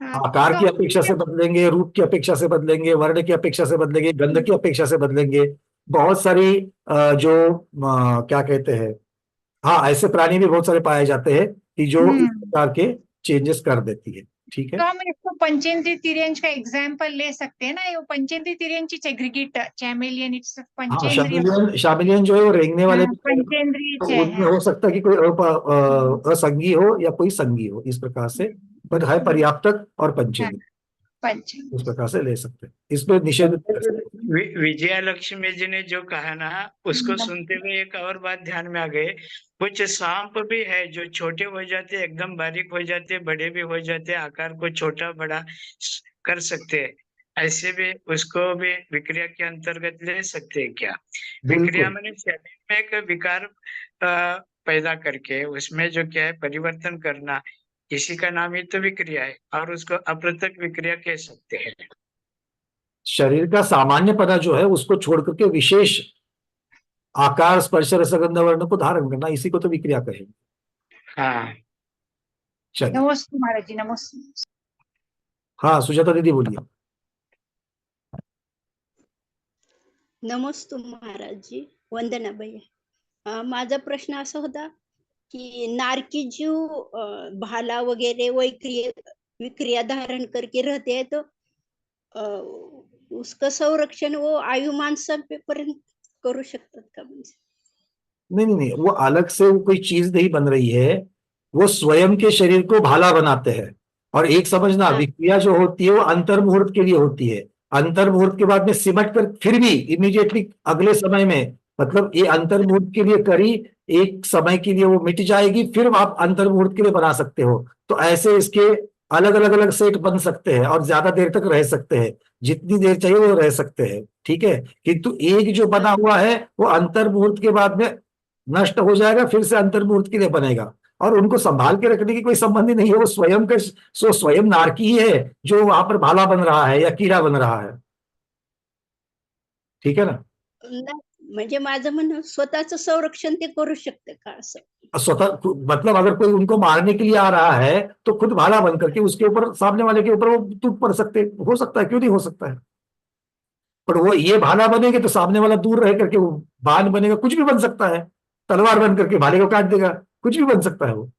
आकार की अपेक्षा से बदलेंगे, रूप की अपेक्षा से बदलेंगे, वर्ण की अपेक्षा से बदलेंगे, गंध की अपेक्षा से बदलेंगे। बहुत सारी क्या कहते हैं, हाँ, ऐसे प्राणी भी बहुत सारे पाए जाते हैं कि जो इस प्रकार के चेंजेस कर देती है। ठीक है, तो हम इसको पंचेंद्रिय तिर्यंच का एग्जाम्पल ले सकते हैं ना, ये पंचेंद्रिय तिर्यंचीच आहे ग्रिगिट, चॅमेलियन इट्स हाँ, पंचेंद्रिय, शामिलियन जो है वो रेंगने वाले भी हैं, पंचेंद्रियच तो उनमें आहे. हो सकता है कि कोई असंगी हो या कोई संगी हो, इस प्रकार से, पर है पर्याप्तक और पंचेंद्रिय, पंचेंद्रिय. उस प्रकार से ले सकते हैं, इसमें निषेध नहीं कर सकते। विजया लक्ष्मी जी ने जो कहा ना, उसको सुनते हुए एक और बात ध्यान में आ गई। कुछ सांप भी है जो छोटे हो जाते, एकदम बारीक हो जाते, बड़े भी हो जाते, आकार को छोटा बड़ा कर सकते हैं। ऐसे भी उसको भी विक्रिया के अंतर्गत ले सकते हैं क्या? विक्रिया बिल्कुल, मैंने शरीर में एक विकार पैदा करके उसमें जो क्या है परिवर्तन करना, इसी का नाम ही तो विक्रिया है, और उसको अप्रत्यक्ष विक्रिया कह सकते हैं। शरीर का सामान्य पना जो है उसको छोड़ करके विशेष आकार, स्पर्श, रसगंध, वर्ण को धारण करना, इसी को तो विक्रिया कहेंगे। हाँ, चलिए, नमस्ते महाराज जी, नमस्ते. हाँ सुजाता दीदी बोलिए। नमस्ते महाराज जी, वंदना भैया. माझा प्रश्न असा होता की नारकी जीव भाला वगैरह विक्रिया धारण करके रहते हैं, तो उसका संरक्षण वो आयु माणसापर्यंत करू शकतात का? म्हणजे नहीं नहीं नहीं, वो अलग से वो कोई चीज नहीं बन रही है, वो स्वयं के शरीर को भाला बनाते हैं। और एक समझना, हाँ। विक्रिया जो होती है वो अंतर मुहूर्त के लिए होती है। अंतर मुहूर्त के बाद में सिमट कर फिर भी इमीडिएटली अगले समय में, मतलब ये अंतर मुहूर्त के लिए करी, एक समय के लिए वो मिट जाएगी, फिर आप अंतर मुहूर्त के लिए बना सकते हो। तो ऐसे इसके अलग अलग अलग सेट बन सकते हैं और ज्यादा देर तक रह सकते हैं, जितनी देर चाहिए वो रह सकते हैं, ठीक है। किंतु एक जो बना हुआ है वो अंतर मुहूर्त के बाद में नष्ट हो जाएगा, फिर से अंतर मुहूर्त के लिए बनेगा, और उनको संभाल के रखने की कोई संबंध ही नहीं है। वो स्वयं का, सो स्वयं नारकी ही है जो वहां पर भाला बन रहा है या कीड़ा बन रहा है, ठीक है ना। नाही, म्हणजे माझं म्हणणं स्वतःचं संरक्षण ते करू शकते का असं? स्वतः मतलब अगर कोई उनको मारने के लिए आ रहा है तो खुद भाला बन करके उसके ऊपर, सामने वाले के ऊपर वो टूट पड़ सकते, हो सकता है, क्यों नहीं हो सकता है। पर वो ये भाला बनेंगे तो सामने वाला दूर रह करके वो बाण बनेगा, कुछ भी बन सकता है, तलवार बन करके भाले को काट देगा, कुछ भी बन सकता है वो,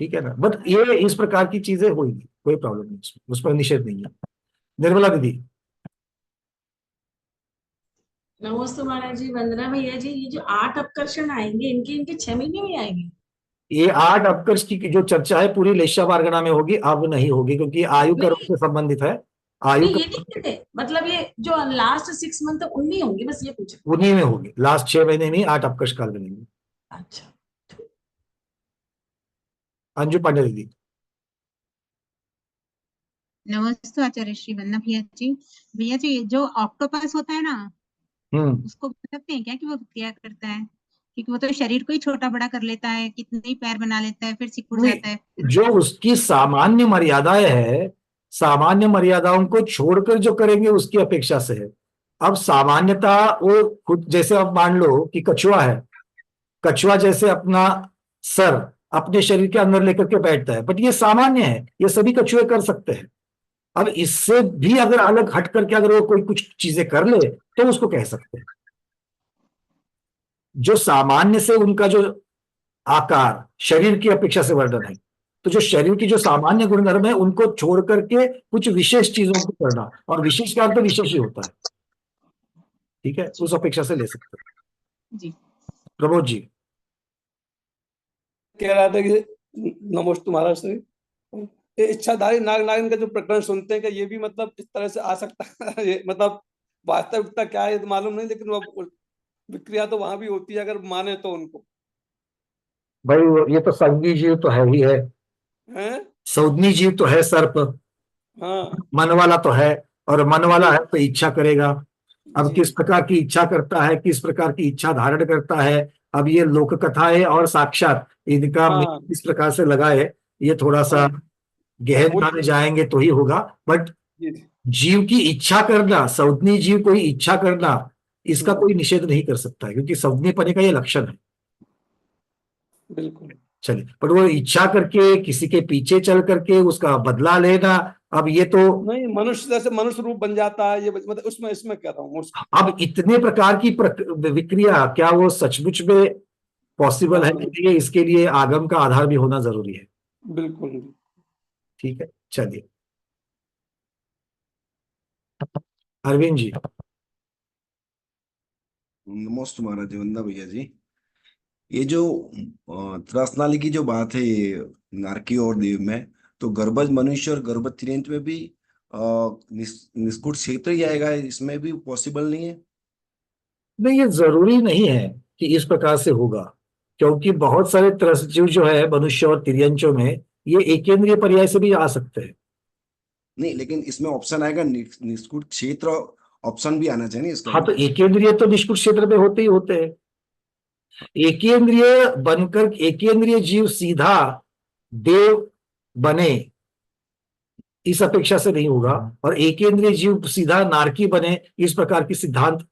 ठीक है ना। बट ये इस प्रकार की चीजें होंगी, कोई प्रॉब्लम नहीं उसमें निषेध नहीं है। निर्मला दीदी। नमस्ते महाराज जी, वंदना भैया जी, ये जो 8 अपकर्षण आएंगे, इनके 6 महीने में आएंगे? ये 8 अपकर्ष की जो चर्चा है पूरी लेशा वार्गणा में होगी, अब नहीं होगी, क्योंकि आयु कर्म से संबंधित है। आयु ये नहीं कहते, मतलब ये जो लास्ट 6 मंथ उनमें होंगे, बस ये पूछा। उन्हीं में होगी, लास्ट 6 महीने में 8 अपकर्ष काल बनेंगे। अच्छा, अंजू पांडे दीदी। नमस्ते आचार्य श्री, वंदना भैया जी जो ऑक्टोपस होता है ना, उसको बोल सकते हैं क्या कि वो क्या करता है? क्योंकि वो तो शरीर को ही छोटा बड़ा कर लेता है, कितने ही पैर बना लेता है, फिर सिकुड़ जाता है। जो उसकी सामान्य मर्यादाएं है, सामान्य मर्यादाओं को छोड़कर जो करेंगे उसकी अपेक्षा से है। अब सामान्यता वो खुद, जैसे अब मान लो कि कछुआ है, कछुआ जैसे अपना सर अपने शरीर के अंदर लेकर के बैठता है, बट ये सामान्य है, ये सभी कछुए कर सकते हैं। अब इससे भी अगर अलग हट करके अगर वो कोई कुछ चीजें कर ले तो उसको कह सकते हैं। जो सामान्य से उनका जो आकार शरीर की अपेक्षा से वर्णन है, तो जो शरीर की जो सामान्य गुणधर्म है उनको छोड़ करके कुछ विशेष चीजों को करना, और विशेष का अर्थ तो विशेष ही होता है, ठीक है, उस अपेक्षा से ले सकते हैं जी। प्रमोद जी कह रहा था कि नमस्ते महाराज से, ये इच्छाधारी नाग नागिन का जो प्रकरण सुनते हैं कि ये भी मतलब इस तरह से आ सकता है, ये मतलब वास्तविकता क्या है ये तो मालूम नहीं, लेकिन वो विक्रिया तो वहां भी होती है अगर माने तो उनको। भाई ये तो संगी जीव तो है ही है, सौदनी जीव तो है सर्प, हाँ, मन वाला तो है, और मन वाला है तो इच्छा करेगा। अब किस प्रकार की इच्छा करता है, किस प्रकार की इच्छा धारण करता है, अब ये लोक कथाएं और साक्षात इनका इस प्रकार से लगाए, ये थोड़ा सा गहन में जाएंगे तो ही होगा। बट जीव की इच्छा करना, सौदनी जीव को ही इच्छा करना, इसका कोई निषेध नहीं कर सकता है, क्योंकि सौदनी पने का ये लक्षण है। बिल्कुल। चलिए, पर वो इच्छा करके किसी के पीछे चल करके उसका बदला लेना, अब ये तो नहीं, मनुष्य जैसे मनुष्य रूप बन जाता है, ये मतलब उसमें इसमें कह रहा हूँ। अब इतने प्रकार की विक्रिया क्या वो सचमुच में पॉसिबल है कि इसके लिए आगम का आधार भी होना जरूरी है। बिल्कुल ठीक है, चलिए अरविंद जी। नमस्ते महाराज, वंदना भैया जी। ये जो त्रसनाली की जो बात है, ये नारकी और देव में, तो गर्भज मनुष्य और गर्भज तिर्यंच में भी निष्कुट क्षेत्र ही आएगा, इसमें भी पॉसिबल नहीं है? नहीं, ये जरूरी नहीं है कि इस प्रकार से होगा, क्योंकि बहुत सारे त्रसजीव जो है मनुष्य और तिर्यंचों में, ये एकेंद्रीय पर्याय से भी आ सकते हैं। नहीं, लेकिन इसमें ऑप्शन आएगा निष्कुट क्षेत्र, ऑप्शन भी आना चाहिए इसका। हाँ, तो एकेंद्रिय तो निष्कुट क्षेत्र में होते ही होते हैं। एकेंद्रिय बनकर एकेंद्रिय जीव सीधा देव बने, इस अपेक्षा से नहीं होगा, और एकेंद्रिय जीव सीधा नारकी बने, इस प्रकार की सिद्धांत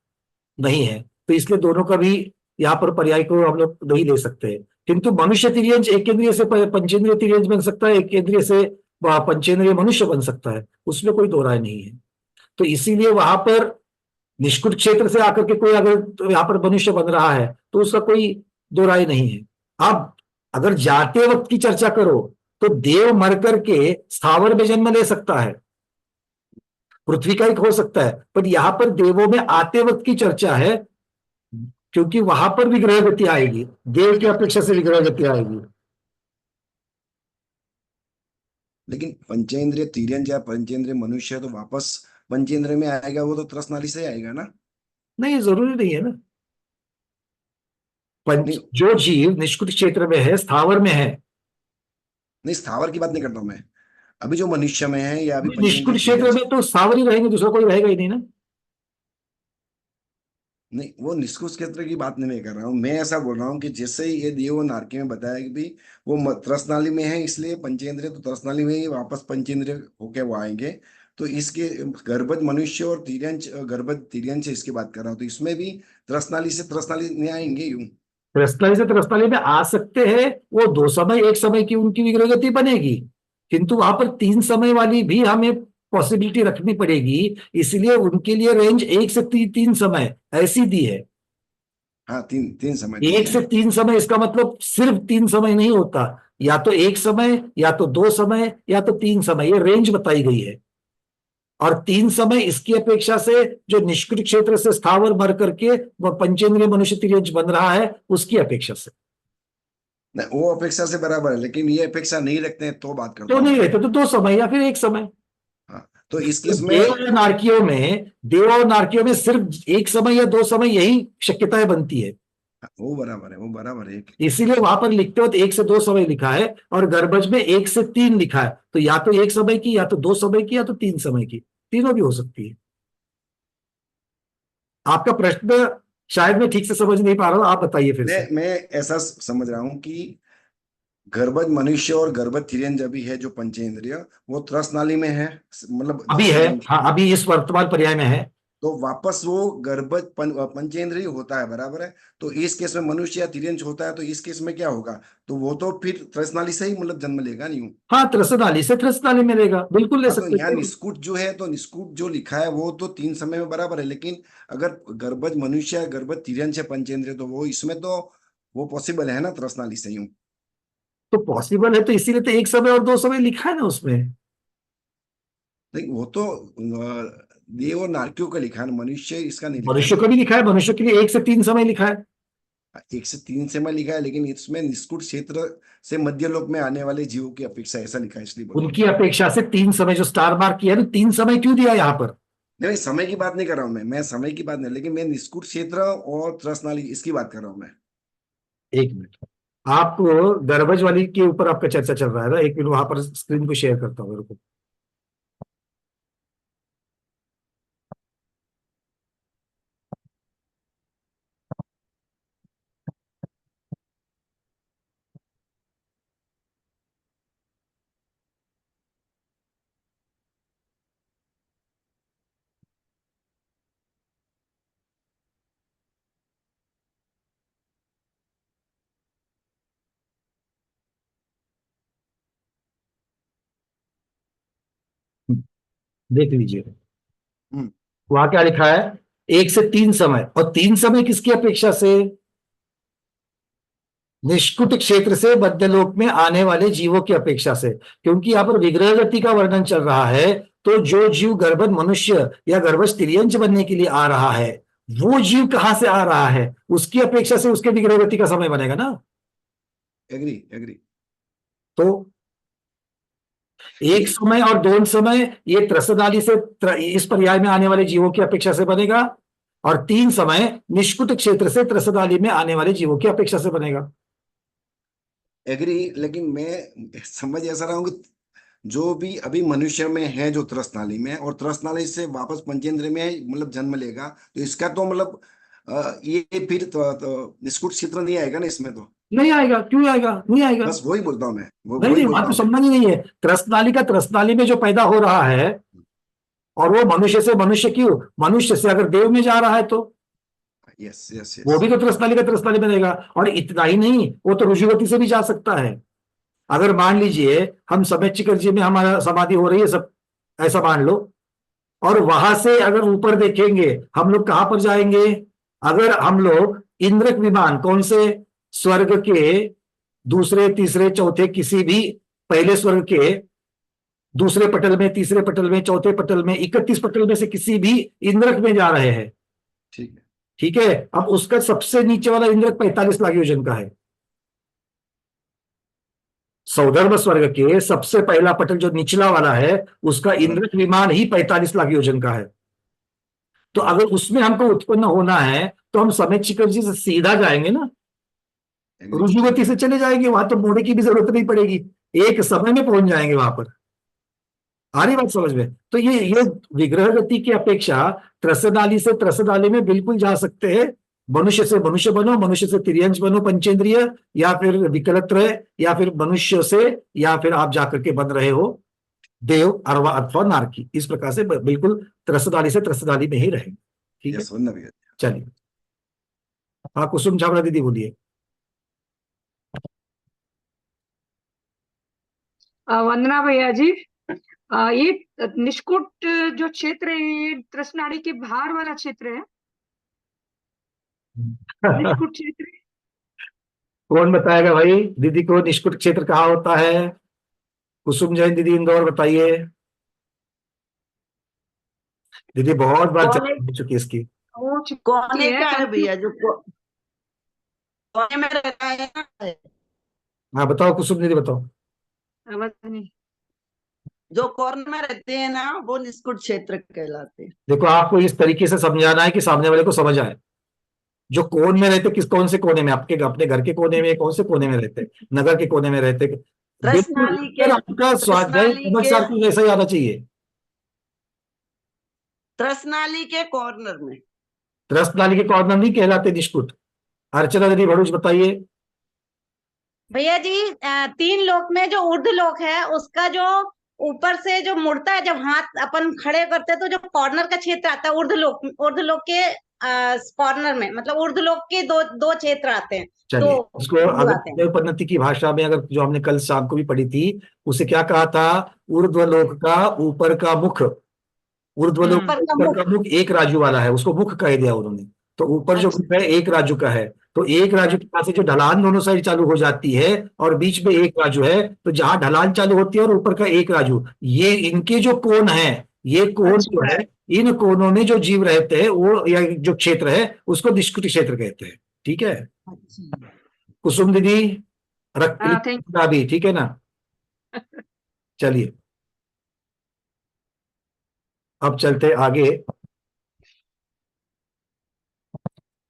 नहीं है। तो इसलिए दोनों का भी यहाँ पर पर्याय को हम लोग नहीं ले सकते। किंतु मनुष्य तिर्यंच एकेंद्रिय से पंचेंद्रिय तिर्यंच बन सकता है, एकेंद्रिय से पंचेंद्रिय मनुष्य बन सकता है, उसमें कोई दो राय नहीं है। तो इसीलिए वहां पर निष्कुट क्षेत्र से आकर के कोई अगर तो यहाँ पर मनुष्य बन रहा है तो उसका कोई दो राय नहीं है। अब अगर जाते वक्त की चर्चा करो तो देव मर करके स्थावर में जन्म ले सकता है, पृथ्वी का एक हो सकता है, पर यहां पर देवों में आते वक्त की चर्चा है, क्योंकि वहां पर विग्रह गति आएगी, देव की अपेक्षा से विग्रह गति आएगी। लेकिन पंचेंद्रिय तिर्यंच या पंचेंद्रिय मनुष्य है तो वापस पंचेंद्रिय में आएगा, वो तो त्रसनाली से आएगा ना? नहीं, जरूरी नहीं है ना। नहीं, जो जीव निष्कुट क्षेत्र में है, स्थावर में है, नहीं स्थावर की बात नहीं करता हूं मैं, अभी जो मनुष्य में है या अभी निष्कुट पंचेंद्रिय क्षेत्र तिर्यंच। में तो स्थावर ही रहेंगे, दूसरा कोई रहेगा ही नहीं ना। नहीं, वो निष्कुट क्षेत्र की बात नहीं मैं कर रहा हूँ, मैं ऐसा बोल रहा हूँ कि जैसे ही ये देव और नारकी में बताया कि भी वो त्रसनाली में है, इसलिए पंचेंद्रिय तो त्रसनाली में ही वापस पंचेंद्रिय होके वो आएंगे। तो इसके गर्भज मनुष्य और तिर्यंच, गर्भज तिर्यंच से इसकी बात कर रहा हूँ, तो इसमें भी त्रसनाली से त्रसनाली नहीं आएंगे यूं? त्रसनाली से त्रसनाली में आ सकते हैं, वो दो समय एक समय की उनकी विग्रह गति बनेगी, किंतु वहां पर तीन समय वाली भी हमें पॉसिबिलिटी रखनी पड़ेगी, इसलिए उनके लिए रेंज एक से तीन समय ऐसी दी है। हाँ, तीन तीन समय दिए एक से हैं। तीन समय, इसका मतलब सिर्फ तीन समय नहीं होता, या तो एक समय, या तो दो समय, या तो तीन समय, ये रेंज बताई गई है। और तीन समय इसकी अपेक्षा से जो निष्क्रिय क्षेत्र से स्थावर भर करके वह पंचेंद्रिय मनुष्य तिर्यंच बन रहा है, उसकी अपेक्षा से। नहीं, वो अपेक्षा से बराबर है, लेकिन ये अपेक्षा नहीं रखते हैं तो बात करता तो हूँ नहीं मैं। रहते तो दो समय या फिर एक समय। हाँ, तो इस तो केस में देव और नारकियों में सिर्फ एक समय या दो समय यही शक्यताएं बनती है, वो बराबर है, वो बराबर है। इसीलिए वहां पर लिखते वक्त एक से दो समय लिखा है, और गर्भज में एक से तीन लिखा है, तो या तो एक समय की, या तो दो समय की, या तो तीन समय की, तीनों भी हो सकती है। आपका प्रश्न शायद मैं ठीक से समझ नहीं पा रहा हूं, आप बताइए फिर से। मैं ऐसा समझ रहा हूँ कि गर्भज मनुष्य और गर्भज तिर्यंच अभी है जो पंचेंद्रिय, वो त्रसनाली में है, मतलब अभी है, हाँ, अभी इस वर्तमान पर्याय में है। तो वापस वो गर्भज पंचेंद्रिय होता है, बराबर है। तो इस केस में मनुष्य या तिर्यंच होता है, तो इस केस में क्या होगा? तो वो तो फिर त्रसनाली से ही मतलब जन्म लेगा नहीं? हाँ, त्रसनाली से त्रसनाली मिलेगा, बिल्कुल ले हाँ, तो सकते यहाँ हैं। निष्कुट जो है, तो निष्कुट जो लिखा है वो तो तीन समय में बराबर है, लेकिन अगर गर्भज मनुष्य गर्भज तिर्यंच है पंचेंद्रिय, तो वो इसमें तो वो पॉसिबल है ना त्रसनाली से यूं? तो पॉसिबल है, तो इसीलिए तो एक समय और दो समय लिखा है ना उसमें। लेकिन वो तो देव और नारकियों का लिखा है ना, मनुष्य इसका नहीं लिखा है मनुष्य ना। को भी लिखा है, मनुष्य के लिए एक से तीन समय लिखा है। एक से तीन समय लिखा है, लेकिन इसमें निष्कुट क्षेत्र से मध्य लोक में आने वाले जीवों की अपेक्षा ऐसा लिखा है, इसलिए बोल रहा हूँ। उनकी अपेक्षा से तीन समय जो स्टार मार्क किया है, तो तीन समय क्यों दिया यहाँ पर? नहीं, समय की बात नहीं कर रहा हूँ मैं समय की बात नहीं, लेकिन मैं निष्कुट क्षेत्र और त्रसनाली इसकी बात कर रहा हूँ मैं। एक मिनट, आप गर्भज वाली के ऊपर आपका चर्चा चल रहा है ना, एक मिनट वहां पर स्क्रीन को शेयर करता हूँ मेरे को। देख लीजिए, हम्म। वहां क्या लिखा है, एक से तीन समय, और तीन समय किसकी अपेक्षा से? निष्कुट क्षेत्र से मध्यलोक में आने वाले जीवों की अपेक्षा से, क्योंकि यहाँ पर विग्रह गति का वर्णन चल रहा है, तो जो जीव गर्भस्थ मनुष्य या गर्भस्थ तिर्यंच बनने के लिए आ रहा है, वो जीव कहां से आ रहा है, उसकी अपेक्षा से उसके विग्रह गति का समय बनेगा ना। Agree agree. तो एक समय और दोन समय ये त्रसनाली से इस पर्याय में आने वाले जीवों की अपेक्षा से बनेगा, और तीन समय निष्कुट क्षेत्र से त्रसनाली में आने वाले जीवों की अपेक्षा से बनेगा। एग्री, लेकिन मैं समझ ऐसा रहा हूँ कि जो भी अभी मनुष्य में है जो त्रसनाली में, और त्रसनाली से वापस पंचेंद्र में मतलब जन्म लेगा, तो इसका तो मतलब ये फिर तो निष्कुट क्षेत्र नहीं आएगा ना इसमें, तो नहीं आएगा, क्यों आएगा, नहीं आएगा। बस वही बोलता हूँ मैं, नहीं वही नहीं, बोलता वहां तो हूँ मैं। समझना ही नहीं है। त्रसनाली का त्रसनाली में जो पैदा हो रहा है, और वो मनुष्य से मनुष्य क्यों, मनुष्य से अगर देव में जा रहा है तो यस यस वो यस। भी तो त्रसनाली का त्रसनाली बनेगा। और इतना ही नहीं, वो तो ऋषिगति से भी जा सकता है। अगर मान लीजिए हम समय चिकर जी में हमारा समाधि हो रही है सब, ऐसा मान लो, और वहां से अगर ऊपर देखेंगे हम लोग कहां पर जाएंगे, अगर हम लोग इंद्रक विमान, कौन से, स्वर्ग के दूसरे तीसरे चौथे किसी भी, पहले स्वर्ग के दूसरे पटल में, तीसरे पटल में, चौथे पटल में, 31 पटल में से किसी भी इंद्रक में जा रहे हैं, ठीक है। ठीक है। अब उसका सबसे नीचे वाला इंद्रक 45 लाख योजन का है। सौधर्म स्वर्ग के सबसे पहला पटल जो निचला वाला है, उसका इंद्रक विमान ही 45 लाख योजन का है। तो अगर उसमें हमको उत्पन्न होना है, तो हम समय चिकर जी से सीधा जाएंगे ना, एग्री। रुजुगति से चले जाएंगे, वहां तो मोड़े की भी जरूरत नहीं पड़ेगी, एक समय में पहुंच जाएंगे वहां पर। आ रही बात समझ में। तो ये विग्रह गति की अपेक्षा त्रसनाली से त्रसनाली में बिल्कुल जा सकते हैं। मनुष्य से मनुष्य बनो, मनुष्य से तिर्यंच बनो पंचेंद्रिय, या फिर विकलत्रय, या फिर मनुष्य से, या फिर आप जाकर के बन रहे हो देव, अरवा अथवा नारकी। इस प्रकार से बिल्कुल त्रसनाली से त्रसनाली में ही रहेंगे। ठीक है, यस वंदना भैया। चलिए। हाँ कुसुम छाबड़ा दीदी बोलिए। वंदना भैया जी, ये निष्कुट जो क्षेत्र है ये त्रसनाड़ी के बाहर वाला क्षेत्र है, निष्कुट क्षेत्र। कौन बताएगा भाई दीदी को निष्कुट क्षेत्र कहाँ होता है? कुसुम जैन दीदी इंदौर बताइए। दीदी बहुत बार कोने चर्चा हो चुकी है इसकी। कोने का है भैया, जो कोने में रहता है ना, हाँ बताओ कुसुम दीदी बताओ। जो कॉर्नर में रहते हैं ना, वो निष्कुट क्षेत्र कहलाते हैं। देखो आपको इस तरीके से समझाना है कि सामने वाले को समझ आए। जो कोन में रहते, किस कौन से कोने में, आपके अपने घर के कोने में, कौन से कोने में रहते, नगर के कोने में रहते, बिल्कुल त्रसनाली के, आपका स्वाध्याय त्रसनाली समझ के, सार जैसा ही आना चाहिए। त्रसनाली के कॉर्नर में। त्रस्त नाली के कॉर्नर नहीं कहलाते निष्कुट। अर्चना दीदी भरूच बताइए। भैया जी, तीन लोक में जो ऊर्ध्व लोक है, उसका जो ऊपर से जो मुड़ता है, जब हाथ अपन खड़े करते हैं, तो जो कॉर्नर का क्षेत्र आता है ऊर्ध्व लोक के कॉर्नर में, मतलब ऊर्ध्व लोक के दो दो क्षेत्र आते हैं। चलिए, दो इसको बिंदु अगर आते हैं। पन्नति की भाषा में, अगर जो हमने कल शाम को भी पढ़ी थी, उसे क्या कहा था? ऊर्ध्वलोक का ऊपर का मुख, ऊर्ध्वलोक ऊपर का ऊपर मुख। का मुख एक राजू वाला है, उसको मुख कह दिया उन्होंने। तो ऊपर जो अच्छा। मुख है एक राजू का है, तो एक राजू के पास से जो ढलान दोनों साइड चालू हो जाती है, और बीच में एक राजू है, तो जहां ढलान चालू होती है और ऊपर का एक राजू, ये इनके जो कोण है, ये कोण जो अच्छा। है, इन कोणों में जो जीव रहते हैं वो, या जो क्षेत्र है, उसको निष्कुट क्षेत्र कहते हैं। ठीक है अच्छा। कुसुम दीदी, थैंक रख भी, ठीक है ना। चलिए अब चलते आगे।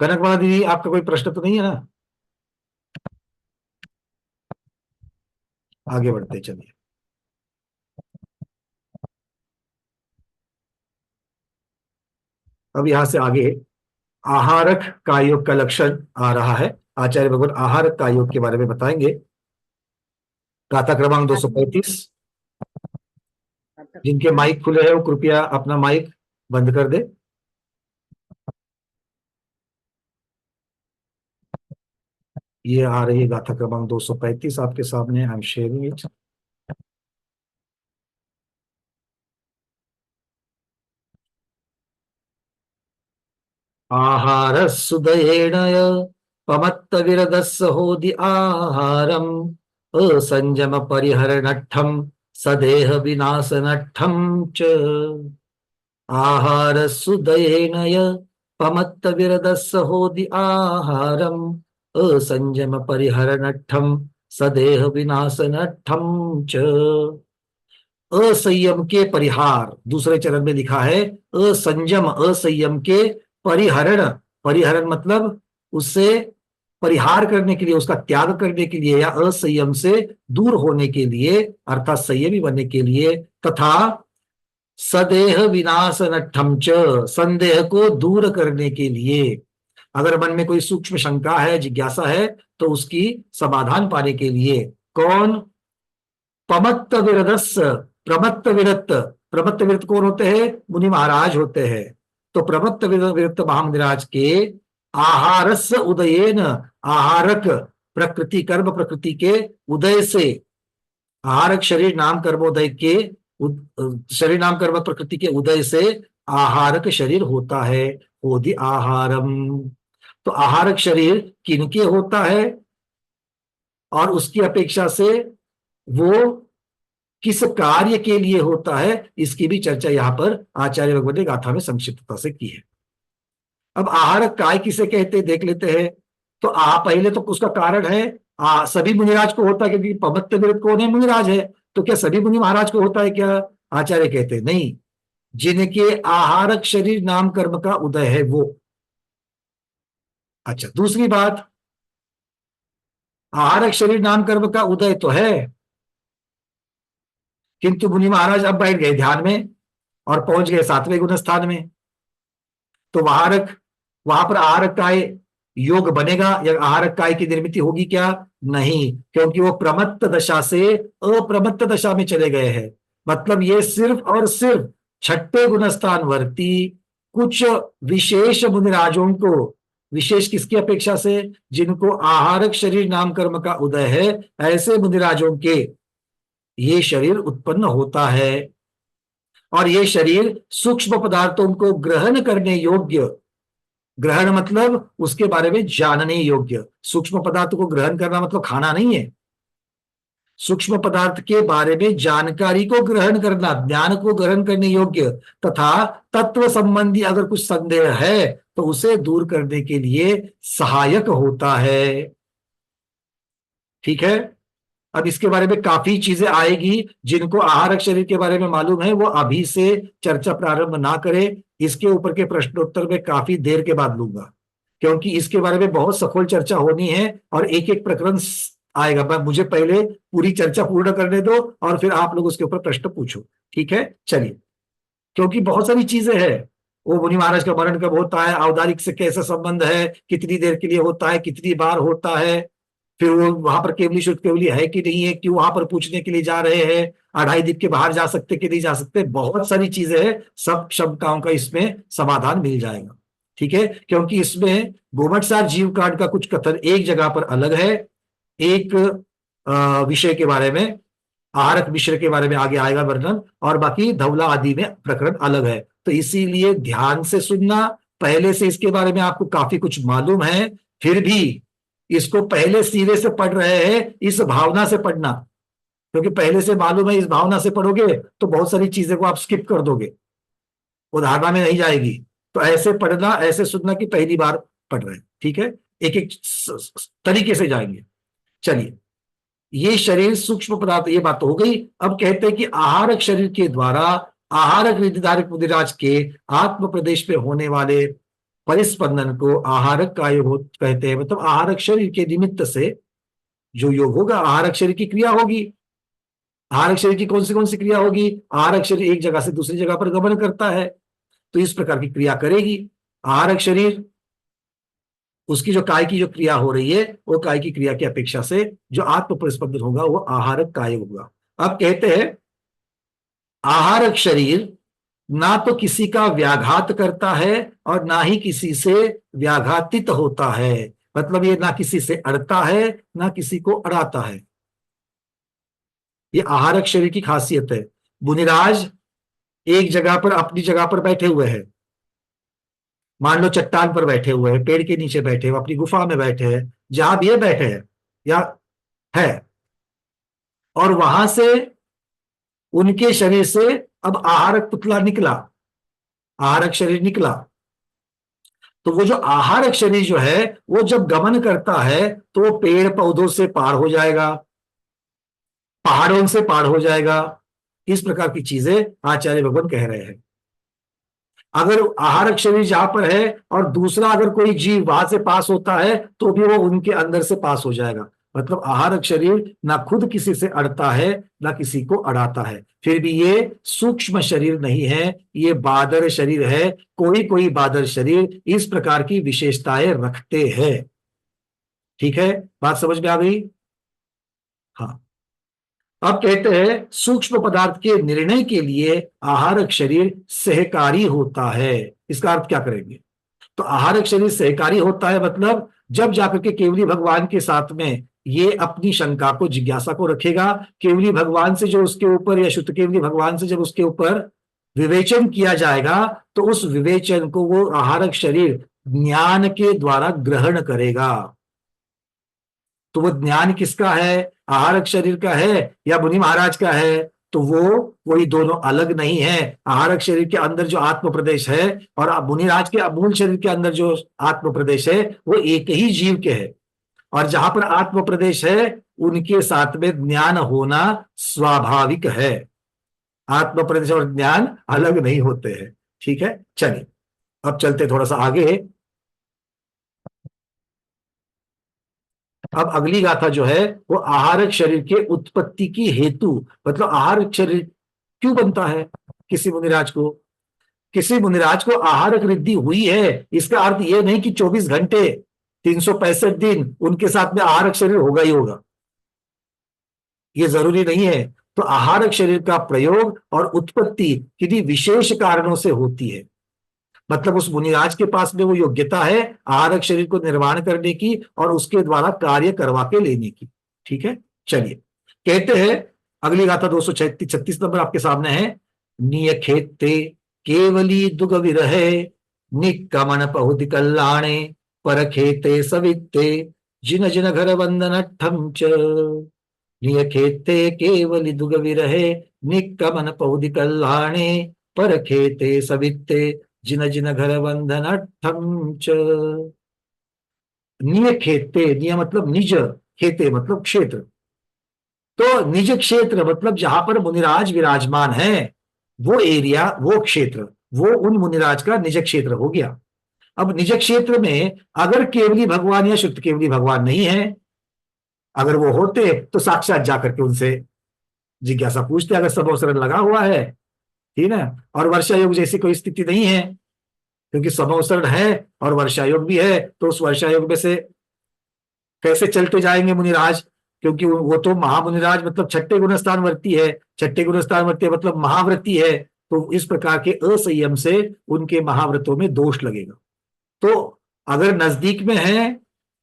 कनकमाला दीदी आपका कोई प्रश्न तो नहीं है ना? आगे बढ़ते चलिए। अब यहां से आगे आहारक कायोग का लक्षण आ रहा है। आचार्य भगवान आहारक कायोग के बारे में बताएंगे। गाथा क्रमांक 235। जिनके माइक खुले हैं वो कृपया अपना माइक बंद कर दे। ये आ रही है गाथा क्रमांक 235 आपके सामने। I am sharing it. आहार सुदयेण पमत्त विरदस्य होदि आहारम असंजम परिहरणठम सदेह विनाशनठम च आहार सुदयेनय पमत्त विरदस्य होदि आहारम असंजम परिहरणठम सदेह विनाशनठम च। असंयम के परिहार दूसरे चरण में लिखा है, असंयम असंयम के परिहरण, परिहरण मतलब उससे परिहार करने के लिए, उसका त्याग करने के लिए या असंयम से दूर होने के लिए अर्थात संयमी बनने के लिए, तथा सदेह विनाशनठम च संदेह को दूर करने के लिए। अगर मन में कोई सूक्ष्म शंका है, जिज्ञासा है, तो उसकी समाधान पाने के लिए कौन? पमत्त विरदस्य, प्रमत्त विरत, प्रमत्त विरत कौन होते हैं? मुनि महाराज होते हैं। तो प्रमत्त विरत महामुनिराज के आहारस्य उदयेन, आहारक प्रकृति कर्म प्रकृति के उदय से, आहारक शरीर नाम कर्मोदय के शरीर नाम कर्म प्रकृति के उदय से आहारक शरीर होता है, होदि आहारम। तो आहारक शरीर किनके होता है और उसकी अपेक्षा से वो किस कार्य के लिए होता है, इसकी भी चर्चा यहां पर आचार्य भगवत ने गाथा में संक्षिप्तता से की है। अब आहारक काय किसे कहते देख लेते हैं। तो पहले तो उसका कारण है सभी मुनिराज को होता है, क्योंकि पमत्त विरत कौन है? मुनिराज है। तो क्या सभी मुनि महाराज को होता है क्या? आचार्य कहते हैं नहीं, जिनके आहारक शरीर नाम कर्म का उदय है वो। अच्छा, दूसरी बात, आहारक शरीर नाम कर्म का उदय तो है, किंतु मुनि महाराज अब बैठ गए ध्यान में और पहुंच गए 7वें गुण स्थान में। तो वहां पर आहारक काय योग बनेगा या आहारक काय की निर्मित होगी क्या? नहीं, क्योंकि वो प्रमत्त दशा से अप्रमत्त दशा में चले गए हैं। मतलब ये सिर्फ और सिर्फ 6ठे गुणस्थान वर्ती कुछ विशेष मुनिराजों को, विशेष किसकी अपेक्षा से? जिनको आहारक शरीर नाम कर्म का उदय है, ऐसे मुनिराजों के ये शरीर उत्पन्न होता है। और ये शरीर सूक्ष्म पदार्थों को ग्रहण करने योग्य, ग्रहण मतलब उसके बारे में जानने योग्य, सूक्ष्म पदार्थ को ग्रहण करना मतलब खाना नहीं है। सूक्ष्म पदार्थ के बारे में जानकारी को ग्रहण करना, ज्ञान को ग्रहण करने योग्य, तथा तत्व संबंधी अगर कुछ संदेह है तो उसे दूर करने के लिए सहायक होता है। ठीक है, अब इसके बारे में काफी चीजें आएगी। जिनको आहारक शरीर के बारे में मालूम है वो अभी से चर्चा प्रारंभ ना करें, इसके ऊपर के प्रश्नोत्तर में काफी देर के बाद लूंगा, क्योंकि इसके बारे में बहुत सखोल चर्चा होनी है और एक एक प्रकरण आएगा। मुझे पहले पूरी चर्चा पूर्ण करने दो और फिर आप लोग उसके ऊपर प्रश्न पूछो। ठीक है, चलिए, क्योंकि बहुत सारी चीजें हैं। वो मुनि महाराज का मरण कब होता है, औदारिक से कैसा संबंध है, कितनी देर के लिए होता है, कितनी बार होता है, फिर वो वहां पर केवली शुद्ध केवली है कि नहीं है, क्यों वहां पर पूछने के लिए जा रहे हैं, 2.5 दिन के बाहर जा सकते कि नहीं जा सकते, बहुत सारी चीजें हैं। सब शंकाओं का इसमें समाधान मिल जाएगा। ठीक है, क्योंकि इसमें गोमटसार जीव कांड का कुछ कथन एक जगह पर अलग है, एक विषय के बारे में, आहारक मिश्र के बारे में आगे आएगा वर्णन, और बाकी धवला आदि में प्रकरण अलग है। तो इसीलिए ध्यान से सुनना। पहले से इसके बारे में आपको काफी कुछ मालूम है, फिर भी इसको पहले सिरे से पढ़ रहे हैं, इस भावना से पढ़ना, क्योंकि पहले से मालूम है, इस भावना से पढ़ोगे तो बहुत सारी चीजें को आप स्किप कर दोगे, उदाहरण में नहीं जाएगी। तो ऐसे पढ़ना, ऐसे सुनना कि पहली बार पढ़ रहे हैं। ठीक है, एक एक तरीके से जाएंगे। चलिए, ये शरीर सूक्ष्म पदार्थ, ये बात तो हो गई। अब कहते हैं कि आहारक शरीर के द्वारा आहारक निर्धारक मुनिराज के आत्म प्रदेश में होने वाले परिस्पंदन को आहारक का योग कहते हैं। मतलब आहारक शरीर के निमित्त से जो योग होगा, आहारक शरीर की क्रिया होगी। आहारक शरीर की कौन सी क्रिया होगी? आहारक शरीर एक जगह से दूसरी जगह पर गमन करता है, तो इस प्रकार की क्रिया करेगी आहारक शरीर। उसकी जो काय की जो क्रिया हो रही है, वो काय की क्रिया की अपेक्षा से जो आत्म परिस्पंदन होगा वो आहारक काय होगा। अब कहते हैं आहारक शरीर ना तो किसी का व्याघात करता है और ना ही किसी से व्याघातित होता है। मतलब ये ना किसी से अड़ता है ना किसी को अड़ाता है। ये आहारक शरीर की खासियत है। मुनिराज एक जगह पर अपनी जगह पर बैठे हुए हैं, मान लो चट्टान पर बैठे हुए हैं, पेड़ के नीचे बैठे हुए, अपनी गुफा में बैठे हैं, जहां भी ये बैठे हैं या है, और वहां से उनके शरीर से अब आहारक पुतला निकला, आहारक शरीर निकला। तो वो जो आहारक शरीर जो है वो जब गमन करता है तो वो पेड़ पौधों से पार हो जाएगा, पहाड़ों से पार हो जाएगा। इस प्रकार की चीजें आचार्य भगवान कह रहे हैं। अगर आहारक शरीर जहां पर है और दूसरा अगर कोई जीव वहां से पास होता है तो भी वो उनके अंदर से पास हो जाएगा। मतलब आहारक शरीर ना खुद किसी से अड़ता है ना किसी को अड़ाता है। फिर भी ये सूक्ष्म शरीर नहीं है, ये बादर शरीर है। कोई कोई बादर शरीर इस प्रकार की विशेषताएं रखते हैं। ठीक है, बात समझ में आ गई? हाँ, अब कहते हैं सूक्ष्म पदार्थ के निर्णय के लिए आहारक शरीर सहकारी होता है। इसका अर्थ क्या करेंगे? तो आहारक शरीर सहकारी होता है मतलब जब जाकर के केवली भगवान के साथ में ये अपनी शंका को, जिज्ञासा को रखेगा, केवली भगवान से जो उसके ऊपर, या शुद्ध केवली भगवान से जब उसके ऊपर विवेचन किया जाएगा तो उस विवेचन को वो आहारक शरीर ज्ञान के द्वारा ग्रहण करेगा। तो वो ज्ञान किसका है? आहारक शरीर का है या मुनि महाराज का है? तो वो कोई दोनों अलग नहीं है। आहारक शरीर के अंदर जो आत्म प्रदेश है और मुनिराज के मूल शरीर के अंदर जो आत्म प्रदेश है वो एक ही जीव के है। और जहां पर आत्म प्रदेश है उनके साथ में ज्ञान होना स्वाभाविक है। आत्म प्रदेश और ज्ञान अलग नहीं होते हैं। ठीक है, चलिए अब चलते थोड़ा सा आगे। अब अगली गाथा जो है वो आहारक शरीर के उत्पत्ति की हेतु, मतलब आहारक शरीर क्यों बनता है किसी मुनिराज को। किसी मुनिराज को आहारक रिद्धि हुई है, इसका अर्थ यह नहीं कि 24 घंटे 365 दिन उनके साथ में आहारक शरीर होगा ही होगा, ये जरूरी नहीं है। तो आहारक शरीर का प्रयोग और उत्पत्ति किन्हीं विशेष कारणों से होती है। मतलब उस मुनिराज के पास में वो योग्यता है आहारक शरीर को निर्माण करने की और उसके द्वारा कार्य करवा के लेने की। ठीक है, चलिए कहते हैं अगली गाथा 236 नंबर आपके सामने है। नियखेते केवली दुग विरहे निकमन पहुति कल्याणे परखेते सवित्ते जिन जिन घर वंदन ठम च। नियखेते केवली दुग विरहे निकमन पहुति कल्याणे परखेते सवित्ते जिन जिन घर वंदन ठम च। निय खेते, निय मतलब निज, खेते मतलब क्षेत्र। तो निज क्षेत्र मतलब जहां पर मुनिराज विराजमान है वो एरिया, वो क्षेत्र, वो उन मुनिराज का निज क्षेत्र हो गया। अब निज क्षेत्र में अगर केवली भगवान या शुद्ध केवली भगवान नहीं है, अगर वो होते तो साक्षात जाकर के उनसे जिज्ञासा पूछते। अगर सब अवसर लगा हुआ है, ठीक है, और वर्षा योग जैसी कोई स्थिति नहीं है, क्योंकि समोसरण है और वर्षा योग भी है, तो उस वर्षा योग में से कैसे चलते जाएंगे मुनिराज? क्योंकि वो तो महामुनिराज मतलब छठे गुणस्थान वर्ती है। छठे गुणस्थान वर्ती मतलब महाव्रती है। तो इस प्रकार के असंयम से उनके महाव्रतों में दोष लगेगा। तो अगर नजदीक में है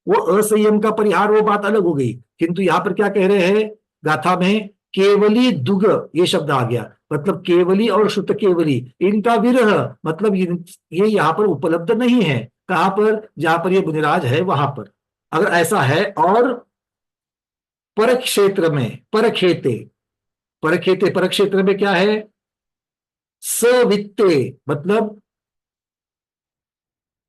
वो असंयम का परिहार, वो बात अलग हो गई। किंतु यहां पर क्या कह रहे हैं गाथा में? केवली दुग, ये शब्द आ गया, मतलब केवली और शुद्ध केवली इनका विरह, मतलब ये यहाँ पर उपलब्ध नहीं है। कहां पर? जहां पर ये मुनिराज है वहां पर। अगर ऐसा है और पर क्षेत्र में, परखेते, परखेते पर क्षेत्र में क्या है? सवित्ते मतलब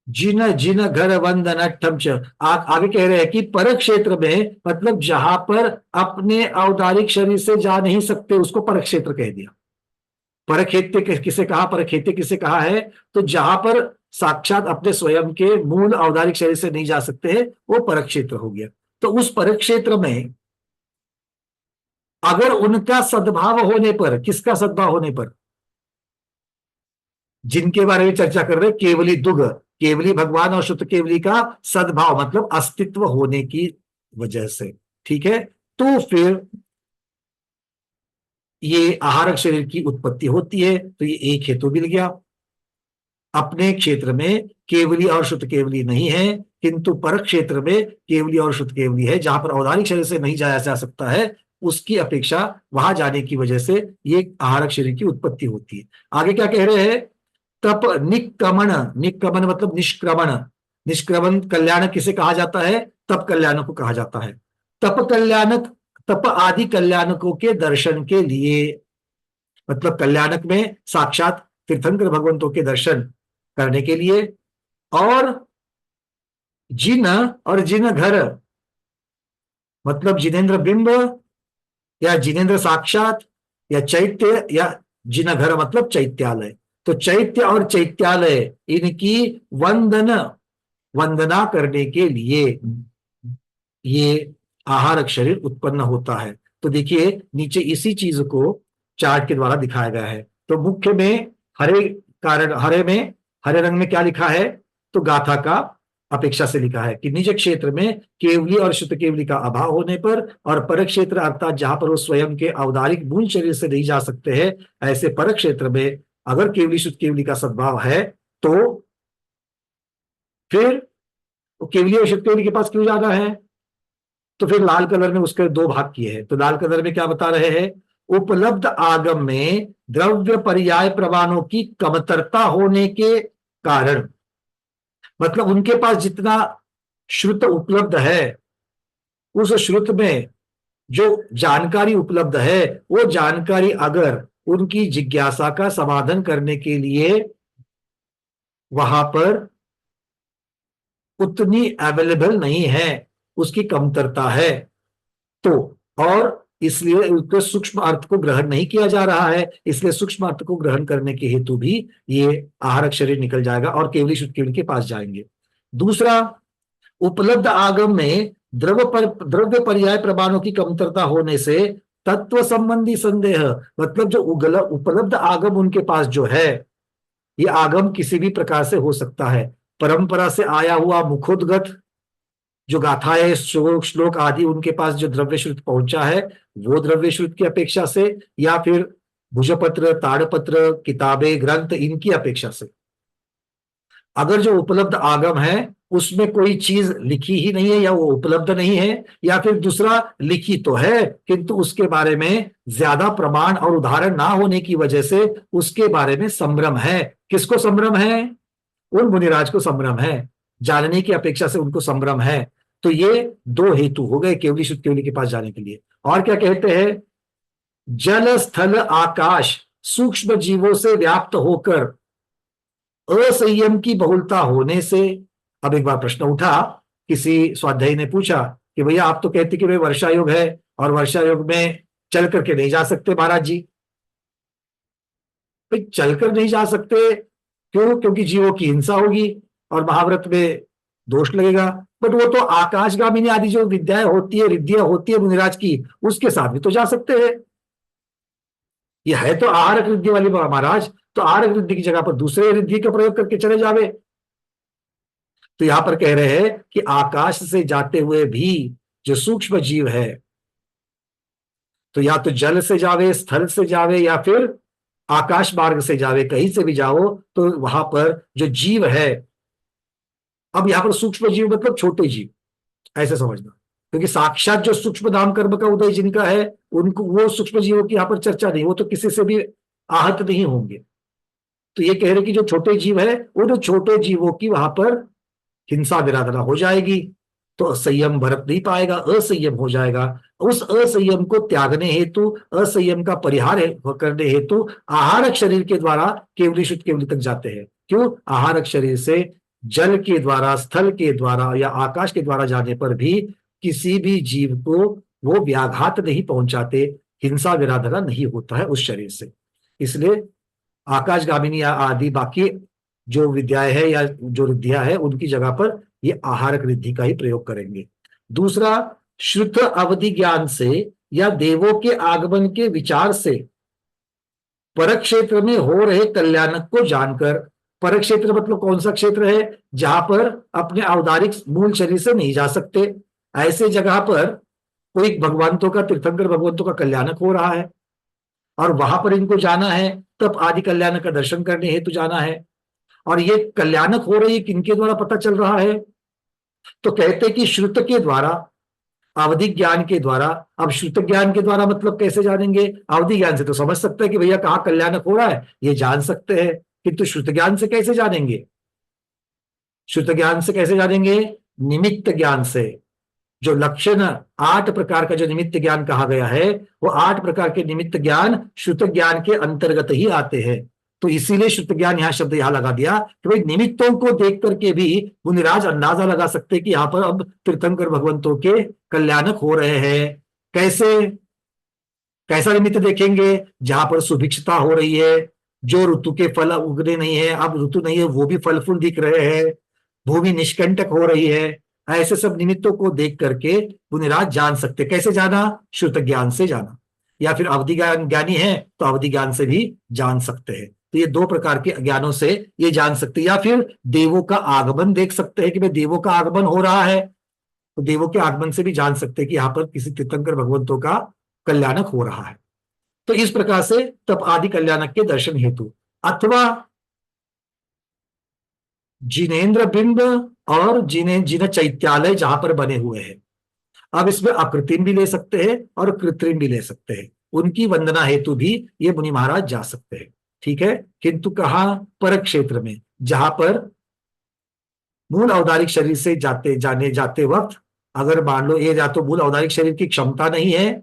जिन जिन घर वंदन ठम च। आगे कह रहे हैं कि पर क्षेत्र में मतलब जहां पर अपने औदारिक शरीर से जा नहीं सकते उसको पर क्षेत्र कह दिया। परखेते किसे कहा? परखेते किसे कहा है? तो जहां पर साक्षात अपने स्वयं के मूल औदारिक शरीर से नहीं जा सकते हैं वो परक्षेत्र हो गया। तो उस परक्षेत्र में अगर उनका सद्भाव होने पर, किसका सद्भाव होने पर? जिनके बारे में चर्चा कर रहे केवली दुग, केवली भगवान और शुद्ध केवली का सद्भाव मतलब अस्तित्व होने की वजह से, ठीक है, तो फिर ये आहारक शरीर की उत्पत्ति होती है। तो ये एक हेतु मिल गया। अपने क्षेत्र में केवली और शुद्ध केवली नहीं है, किंतु पर क्षेत्र में केवली और शुद्ध केवली है। जहां पर औदारिक शरीर से नहीं जाया जा सकता है उसकी अपेक्षा वहां जाने की वजह से ये आहारक शरीर की उत्पत्ति होती है। आगे क्या कह रहे हैं? तप निक्रमण, निक्रमण मतलब निष्क्रमण, निष्क्रमण कल्याणक किसे कहा जाता है? तप कल्याणक को कहा जाता है। तप कल्याणक, तप आदि कल्याणकों के दर्शन के लिए, मतलब कल्याणक में साक्षात तीर्थंकर भगवंतों के दर्शन करने के लिए, और जिन और जिन घर मतलब जिनेन्द्र बिंब या जिनेन्द्र साक्षात या चैत्य या जिन घर मतलब चैत्यालय। तो चैत्य और चैत्यालय इनकी वंदना करने के लिए ये आहारक शरीर उत्पन्न होता है। तो देखिए नीचे इसी चीज को चार्ट के द्वारा दिखाया गया है। तो मुख्य में हरे कारण, हरे रंग में क्या लिखा है? तो गाथा का अपेक्षा से लिखा है कि निज क्षेत्र में केवली और शुद्ध केवली का अभाव होने पर, और परक क्षेत्र अर्थात जहां पर वो स्वयं के अवधारिक मूल शरीर से नहीं जा सकते हैं, ऐसे परक क्षेत्र में अगर केवली शुद्ध केवली का सद्भाव है तो फिर केवली और शुद्ध केवली के पास क्यों जाना है? तो फिर लाल कलर में उसके दो भाग किए हैं। तो लाल कलर में क्या बता रहे हैं? उपलब्ध आगम में द्रव्य पर्याय प्रमाणों की कमतरता होने के कारण, मतलब उनके पास जितना श्रुत उपलब्ध है, उस श्रुत में जो जानकारी उपलब्ध है, वो जानकारी अगर उनकी जिज्ञासा का समाधान करने के लिए वहां पर उतनी अवेलेबल नहीं है, उसकी कमतरता है, तो और इसलिए उसके सूक्ष्म अर्थ को ग्रहण नहीं किया जा रहा है, इसलिए सूक्ष्म अर्थ को ग्रहण करने के हेतु भी ये आहारक शरीर निकल जाएगा और केवली शुद्ध केवली के पास जाएंगे। दूसरा, उपलब्ध आगम में द्रव्य पर्याय प्रमाणों की कमतरता होने से तत्व संबंधी संदेह, मतलब जो उपलब्ध आगम उनके पास जो है, ये आगम किसी भी प्रकार से हो सकता है। परंपरा से आया हुआ मुखोद्गत जो गाथाएं, श्लोक आदि उनके पास जो द्रव्य श्रुत पहुंचा है, वो द्रव्य श्रुत की अपेक्षा से, या फिर भुजपत्र, ताड़पत्र, किताबें, ग्रंथ इनकी अपेक्षा से। अगर जो उपलब्ध आगम है उसमें कोई चीज लिखी ही नहीं है, या वो उपलब्ध नहीं है, या फिर दूसरा लिखी तो है किंतु उसके बारे में ज्यादा प्रमाण और उदाहरण ना होने की वजह से उसके बारे में संभ्रम है। किसको संभ्रम है? उन मुनिराज को संभ्रम है, जानने की अपेक्षा से उनको संभ्रम है। तो ये दो हेतु हो गए केवली शुद्ध केवली के पास जाने के लिए। और क्या कहते हैं? जल, स्थल, आकाश सूक्ष्म जीवों से व्याप्त होकर असंयम की बहुलता होने से। अब एक बार प्रश्न उठा, किसी स्वाध्यायी ने पूछा कि भैया आप तो कहते कि भाई वर्षा योग है और वर्षा योग में चल करके नहीं जा सकते महाराज जी। भाई चलकर नहीं जा सकते क्यों? क्योंकि जीवों की हिंसा होगी और महाव्रत में दोष लगेगा। बट वो तो आकाशगामिनी आदि जो विद्याएं होती है, रिद्धियां होती है मुनिराज की, उसके साथ भी तो जा सकते हैं। ये है तो आहारक रिद्धि वाली महाराज, तो आहारक रिद्धि की जगह पर दूसरे रिद्धि का प्रयोग करके चले जावे। तो यहां पर कह रहे हैं कि आकाश से जाते हुए भी जो सूक्ष्म जीव है, तो या तो जल से जावे, स्थल से जावे, या फिर आकाश मार्ग से जावे, कहीं से भी जाओ तो वहां पर जो जीव है, अब यहां पर सूक्ष्म जीव मतलब छोटे जीव ऐसे समझना, क्योंकि साक्षात जो सूक्ष्म नाम कर्म का उदय जिनका है उनको, वो सूक्ष्म जीवों की यहां पर चर्चा नहीं, वो तो किसी से भी आहत नहीं होंगे। तो ये कह रहे कि जो छोटे जीव है उन छोटे जीवों की वहां पर हिंसा विराधना हो जाएगी, तो संयम बरत नहीं पाएगा, असंयम हो जाएगा। उस असंयम को त्यागने हेतु, असंयम का परिहार करने हेतु आहारक शरीर के द्वारा केवली शुद्ध केवली तक जाते हैं। क्यों? आहारक शरीर से जल के द्वारा, स्थल के द्वारा या आकाश के द्वारा जाने पर भी किसी भी जीव को वो व्याघात नहीं पहुंचाते, हिंसा विराधना नहीं होता है उस शरीर से। इसलिए आकाशगामिनी या आदि बाकी जो विद्याएं है या जो रिद्धियां है उनकी जगह पर ये आहारक रिद्धि का ही प्रयोग करेंगे। दूसरा, श्रुत अवधि ज्ञान से या देवों के आगमन के विचार से परक क्षेत्र में हो रहे कल्याणक को जानकर, परक क्षेत्र मतलब कौन सा क्षेत्र है? जहां पर अपने अवतारिक मूल शरीर से नहीं जा सकते, ऐसे जगह पर कोई भगवंतों का, तीर्थंकर भगवंतों का कल्याणक हो रहा है और वहां पर इनको जाना है, तब आदि कल्याणक का दर्शन करने हेतु जाना है। और ये कल्याणक हो रही है किनके द्वारा पता चल रहा है? तो कहते कि श्रुत के द्वारा, अवधि ज्ञान के द्वारा। अब श्रुत ज्ञान के द्वारा मतलब कैसे जानेंगे? अवधि ज्ञान से तो समझ सकते हैं कि भैया कहाँ कल्याणक हो रहा है, ये जान सकते हैं किंतु श्रुत ज्ञान से कैसे जानेंगे? श्रुत ज्ञान से कैसे जानेंगे? निमित्त ज्ञान से। जो लक्षण 8 प्रकार का जो निमित्त ज्ञान कहा गया है, वो 8 प्रकार के निमित्त ज्ञान श्रुत ज्ञान के अंतर्गत ही आते हैं। तो इसीलिए श्रुत ज्ञान यहां शब्द यहां लगा दिया कि भाई निमित्तों को देख करके भी मुनिराज अंदाजा लगा सकते कि यहां पर अब तीर्थंकर भगवंतों के कल्याणक हो रहे हैं। कैसे? कैसा निमित्त देखेंगे? जहां पर सुभिक्षता हो रही है, जो ऋतु के फल उगने नहीं है, अब ऋतु नहीं है, वो भी फल फूल दिख रहे हैं, भूमि निष्कंटक हो रही है। ऐसे सब निमित्तों को देख करके मुनिराज जान सकते। कैसे जाना? श्रुत ज्ञान से जाना। या फिर अवधि ज्ञानी है तो अवधि ज्ञान से भी जान सकते हैं। तो ये 2 प्रकार के ज्ञानों से ये जान सकते हैं। या फिर देवों का आगमन देख सकते हैं कि भाई देवों का आगमन हो रहा है, तो देवों के आगमन से भी जान सकते हैं कि यहाँ पर किसी तीर्थंकर भगवंतों का कल्याणक हो रहा है। तो इस प्रकार से तप आदि कल्याणक के दर्शन हेतु, अथवा जिनेन्द्र बिंब और जिन चैत्यालय जहां पर बने हुए हैं, अब इसमें अकृत्रिम भी ले सकते हैं और कृत्रिम भी ले सकते हैं। उनकी वंदना हेतु भी ये मुनि महाराज जा सकते हैं। ठीक है, किंतु कहाँ? पर क्षेत्र में, जहां पर मूल औदारिक शरीर से जाते वक्त अगर मान लो ये या तो मूल औदारिक शरीर की क्षमता नहीं है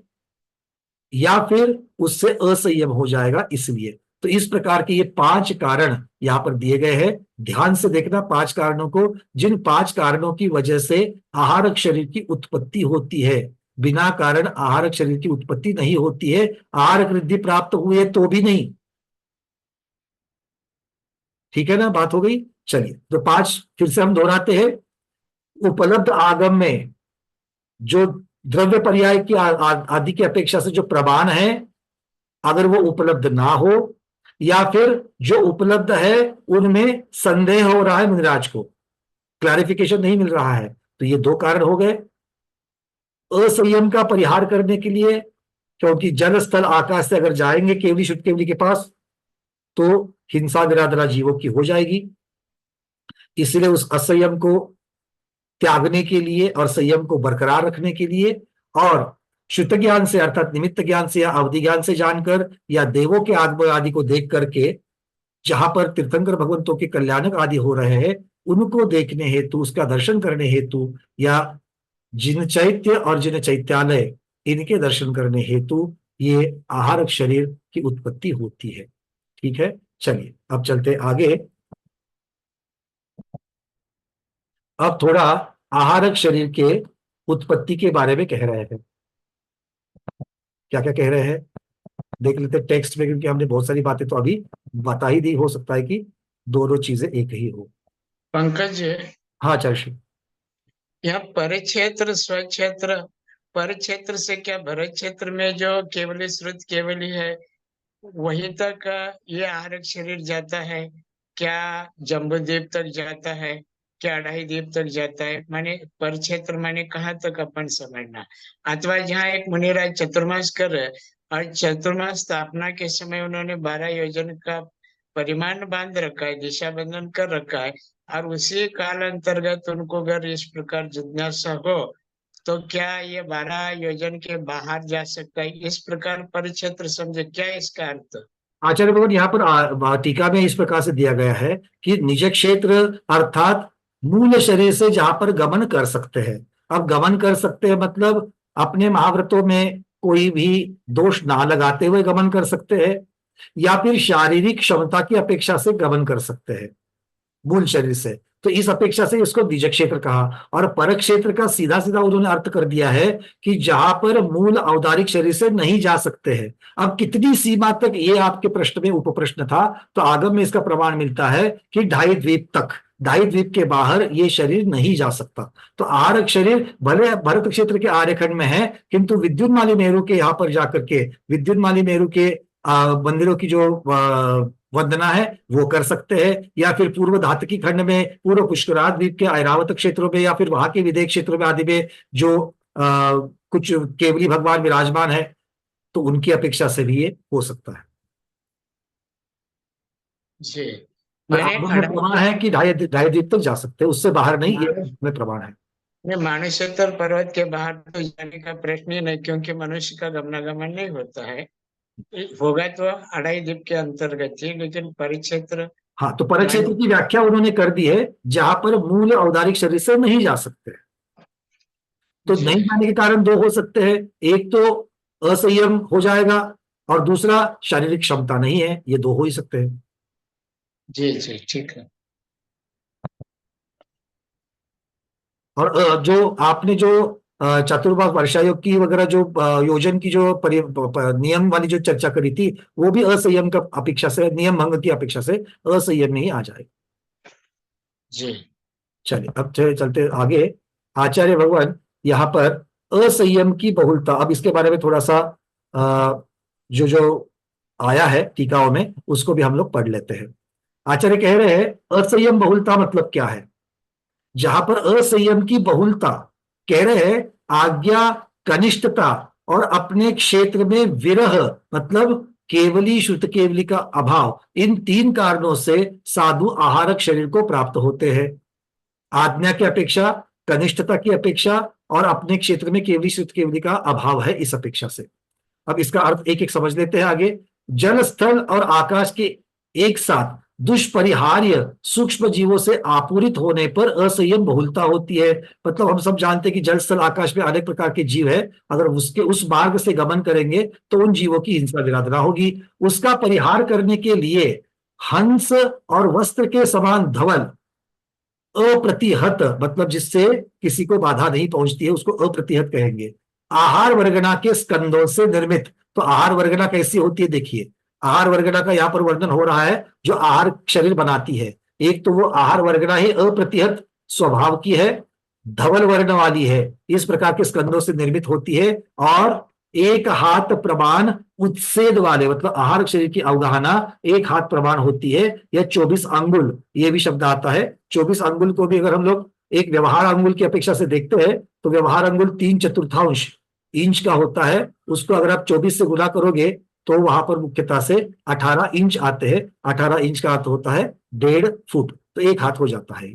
या फिर उससे असंयम हो जाएगा, इसलिए। तो इस प्रकार के ये 5 कारण यहां पर दिए गए हैं। ध्यान से देखना 5 कारणों को, जिन 5 कारणों की वजह से आहारक शरीर की उत्पत्ति होती है। बिना कारण आहारक शरीर की उत्पत्ति नहीं होती है, आहारक रिद्धि प्राप्त हुए तो भी नहीं। ठीक है ना, बात हो गई। चलिए, तो 5 फिर से हम दोहराते हैं। उपलब्ध आगम में जो द्रव्य पर्याय की आदि की अपेक्षा से जो प्रमाण है, अगर वो उपलब्ध ना हो या फिर जो उपलब्ध है उनमें संदेह हो रहा है, मुनिराज को क्लैरिफिकेशन नहीं मिल रहा है, तो ये 2 कारण हो गए। असंयम का परिहार करने के लिए, क्योंकि जल स्थल आकाश से अगर जाएंगे केवली शुद्ध केवली के पास तो हिंसा निरादरा जीवों की हो जाएगी, इसलिए उस असंयम को त्यागने के लिए और संयम को बरकरार रखने के लिए और शुद्ध ज्ञान से अर्थात निमित्त ज्ञान से या अवधि ज्ञान से जानकर या देवों के आगमन आदि को देख करके जहां पर तीर्थंकर भगवंतों के कल्याणक आदि हो रहे हैं उनको देखने हेतु, उसका दर्शन करने हेतु, या जिन चैत्य और जिन चैत्यालय इनके दर्शन करने हेतु ये आहारक शरीर की उत्पत्ति होती है। ठीक है, चलिए अब चलते आगे। अब थोड़ा आहारक शरीर के उत्पत्ति के बारे में कह रहे हैं। क्या क्या कह रहे हैं देख लेते टेक्स्ट में, क्योंकि हमने बहुत सारी बातें तो अभी बता ही दी, हो सकता है कि दोनों चीजें एक ही हो। पंकज, हाँ चार्शी, यहाँ परिक्षेत्र स्वक्षेत्र, परिक्षेत्र से क्या भरत क्षेत्र में जो केवली श्रुत केवली है वहीं तक ये आहारक शरीर जाता है? क्या जम्बूद्वीप तक जाता है? क्या अढ़ाई द्वीप तक जाता है? माने परिक्षेत्र माने कहाँ तक अपन समझना। अथवा जहाँ एक मुनिराज चतुर्मास कर रहे और चतुर्मास स्थापना के समय उन्होंने 12 योजन का परिमाण बांध रखा है, दिशा बंधन कर रखा है, और उसी काल अंतर्गत उनको अगर इस प्रकार जिज्ञासा हो तो क्या ये 12 योजन के बाहर जा सकता है? इस प्रकार परिक्षेत्र समझे, क्या इसका अर्थ? आचार्य भगवान यहाँ पर टीका में इस प्रकार से दिया गया है कि निज क्षेत्र अर्थात मूल शरीर से जहां पर गमन कर सकते हैं। अब गमन कर सकते हैं मतलब अपने महाव्रतों में कोई भी दोष ना लगाते हुए गमन कर सकते हैं, या फिर शारीरिक क्षमता की अपेक्षा से गमन कर सकते हैं मूल शरीर से। तो इस अपेक्षा से इसको निज क्षेत्र कहा। और पर क्षेत्र का सीधा सीधा उन्होंने अर्थ कर दिया है कि जहां पर मूल औदारिक शरीर से नहीं जा सकते हैं। अब कितनी सीमा तक, ये आपके प्रश्न में उप प्रश्न था, तो आगम में इसका प्रमाण मिलता है कि 2.5 द्वीप तक, 2.5 द्वीप के बाहर ये शरीर नहीं जा सकता। तो आहारक शरीर भले भरत क्षेत्र के आर्यखंड में है, किंतु विद्युन्माली मेरु के यहाँ पर जाकर के विद्युन्माली मेरु के मंदिरों की जो वंदना है वो कर सकते हैं, या फिर पूर्व धातकी खंड में पूर्व पुष्कराज द्वीप के ऐरावत क्षेत्रों में या फिर वहां के विदेह क्षेत्रों में आदि में जो कुछ केवली भगवान विराजमान है तो उनकी अपेक्षा से भी ये हो सकता है। जी, प्रमाण है कि 2.5 द्वीप तक जा सकते हैं, उससे बाहर नहीं, ये में प्रमाण है। मानसेतर पर्वत के बाहर तो जाने का प्रश्न ही नहीं, क्योंकि मनुष्य का गमनागमन नहीं होता है। होगा तो 2.5 द्वीप के अंतर्गत ही, लेकिन परिक्षेत्र हाँ, तो परक्षेत्र की व्याख्या उन्होंने कर दी है जहां पर मूल औदारिक शरीर से नहीं जा सकते। तो नहीं जाने के कारण दो हो सकते हैं, एक तो असंयम हो जाएगा और दूसरा शारीरिक क्षमता नहीं है, ये दो हो ही सकते हैं। जी जी ठीक है। और जो आपने जो चतुर्भाग वर्षायोग की वगैरह जो योजन की जो नियम वाली जो चर्चा करी थी, वो भी असंयम का अपेक्षा से, नियम भंग की अपेक्षा से असंयम में ही आ जाएगा। जी चलिए अब चलते आगे। आचार्य भगवान यहाँ पर असंयम की बहुलता, अब इसके बारे में थोड़ा सा जो जो आया है टीकाओं में उसको भी हम लोग पढ़ लेते हैं। आचार्य कह रहे हैं असंयम बहुलता मतलब क्या है। जहां पर असंयम की बहुलता कह रहे हैं आज्ञा, कनिष्ठता और अपने क्षेत्र में विरह मतलब केवली श्रुत केवली का अभाव, इन तीन कारणों से साधु आहारक शरीर को प्राप्त होते हैं। आज्ञा की अपेक्षा, कनिष्ठता की अपेक्षा और अपने क्षेत्र में केवली श्रुत केवली का अभाव है इस अपेक्षा से। अब इसका अर्थ एक एक समझ लेते हैं आगे। जल, स्थल और आकाश के एक साथ दुष्परिहार्य सूक्ष्म जीवों से आपूरित होने पर असंयम बहुलता होती है। मतलब हम सब जानते हैं कि जल, स्थल, आकाश में अनेक प्रकार के जीव है, अगर उसके उस मार्ग से गमन करेंगे तो उन जीवों की हिंसा विराधना होगी। उसका परिहार करने के लिए हंस और वस्त्र के समान धवल, अप्रतिहत मतलब जिससे किसी को बाधा नहीं पहुंचती है उसको अप्रतिहत कहेंगे, आहार वर्गना के स्कंदों से निर्मित। तो आहार वर्गना कैसी होती है देखिए, आहार वर्गना का यहाँ पर वर्णन हो रहा है जो आहार शरीर बनाती है। एक तो वो आहार वर्गना ही अप्रतिहत स्वभाव की है, धवल वर्ण वाली है, इस प्रकार के स्कंदों से निर्मित होती है। और एक हाथ प्रमाण उच्छेद वाले मतलब आहार शरीर की अवगाहना एक हाथ प्रमाण होती है, या 24 अंगुल ये भी शब्द आता है। 24 अंगुल को भी अगर हम लोग एक व्यवहार अंगुल की अपेक्षा से देखते हैं तो व्यवहार अंगुल 3/4 इंच का होता है, उसको अगर आप 24 से गुना करोगे तो वहां पर मुख्यतः से 18 इंच आते हैं। 18 इंच का अर्थ होता है 1.5 फुट, तो एक हाथ हो जाता है।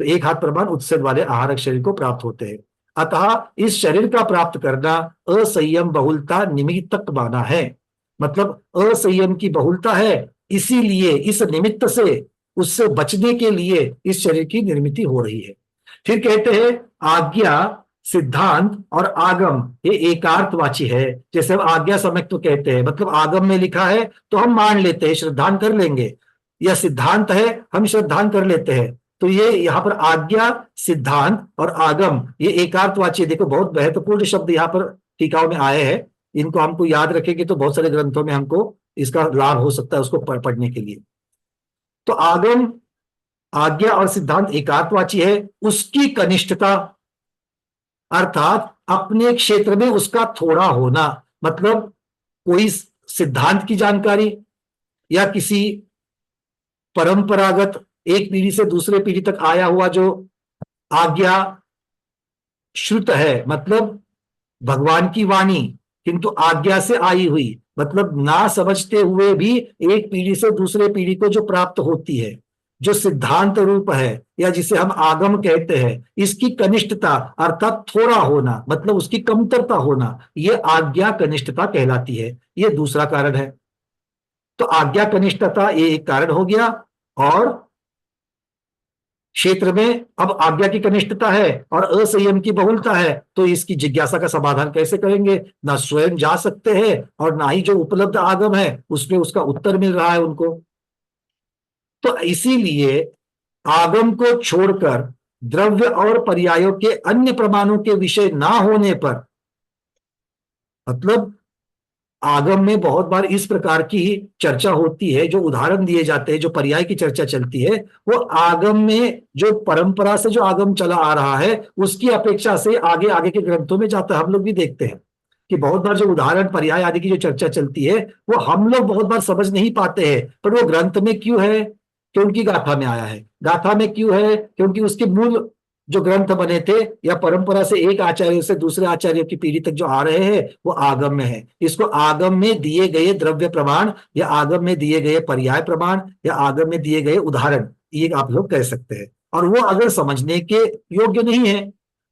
तो एक हाथ प्रमाण उच्छेद वाले आहारक शरीर को प्राप्त होते हैं। अतः इस शरीर का प्राप्त करना असंयम बहुलता निमित्तक माना है। मतलब असंयम की बहुलता है, इसीलिए इस निमित्त से उससे बचने के लिए इस शरीर की निर्मित हो रही है। फिर कहते हैं आज्ञा, सिद्धांत और आगम ये एकार्थवाची है। जैसे हम आज्ञा सम्यक तो कहते हैं, मतलब आगम में लिखा है तो हम मान लेते हैं, श्रद्धान कर लेंगे, या सिद्धांत है हम श्रद्धान कर लेते हैं। तो ये यहाँ पर आज्ञा, सिद्धांत और आगम ये एकार्थवाची, देखो बहुत महत्वपूर्ण शब्द यहाँ पर टीकाओं में आए हैं, इनको हमको याद रखेंगे तो बहुत सारे ग्रंथों में हमको इसका लाभ हो सकता है उसको पढ़ने के लिए। तो आगम, आज्ञा और सिद्धांत एकार्थवाची है। उसकी कनिष्ठता अर्थात अपने क्षेत्र में उसका थोड़ा होना, मतलब कोई सिद्धांत की जानकारी या किसी परंपरागत एक पीढ़ी से दूसरे पीढ़ी तक आया हुआ जो आज्ञा श्रुत है, मतलब भगवान की वाणी किंतु आज्ञा से आई हुई, मतलब ना समझते हुए भी एक पीढ़ी से दूसरे पीढ़ी को जो प्राप्त होती है, जो सिद्धांत रूप है या जिसे हम आगम कहते हैं, इसकी कनिष्ठता अर्थात थोड़ा होना मतलब उसकी कमतरता होना, ये आज्ञा कनिष्ठता कहलाती है। ये दूसरा कारण है। तो आज्ञा कनिष्ठता ये एक कारण हो गया। और क्षेत्र में अब आज्ञा की कनिष्ठता है और असंयम की बहुलता है, तो इसकी जिज्ञासा का समाधान कैसे करेंगे? ना स्वयं जा सकते हैं और ना ही जो उपलब्ध आगम है उसमें उसका उत्तर मिल रहा है उनको। तो इसीलिए आगम को छोड़कर द्रव्य और पर्यायों के अन्य प्रमाणों के विषय ना होने पर, मतलब आगम में बहुत बार इस प्रकार की चर्चा होती है, जो उदाहरण दिए जाते हैं, जो पर्याय की चर्चा चलती है, वो आगम में जो परंपरा से जो आगम चला आ रहा है उसकी अपेक्षा से आगे आगे के ग्रंथों में जाता है। हम लोग भी देखते हैं कि बहुत बार जो उदाहरण पर्याय आदि की जो चर्चा चलती है वो हम लोग बहुत बार समझ नहीं पाते हैं, पर वो ग्रंथ में क्यों है? क्योंकि गाथा में आया है। गाथा में क्यों है? क्योंकि उसके मूल जो ग्रंथ बने थे या परंपरा से एक आचार्य से दूसरे आचार्य की पीढ़ी तक जो आ रहे हैं वो आगम में है। इसको आगम में दिए गए द्रव्य प्रमाण या आगम में दिए गए पर्याय प्रमाण या आगम में दिए गए उदाहरण, ये आप लोग कह सकते हैं। और वो अगर समझने के योग्य नहीं है,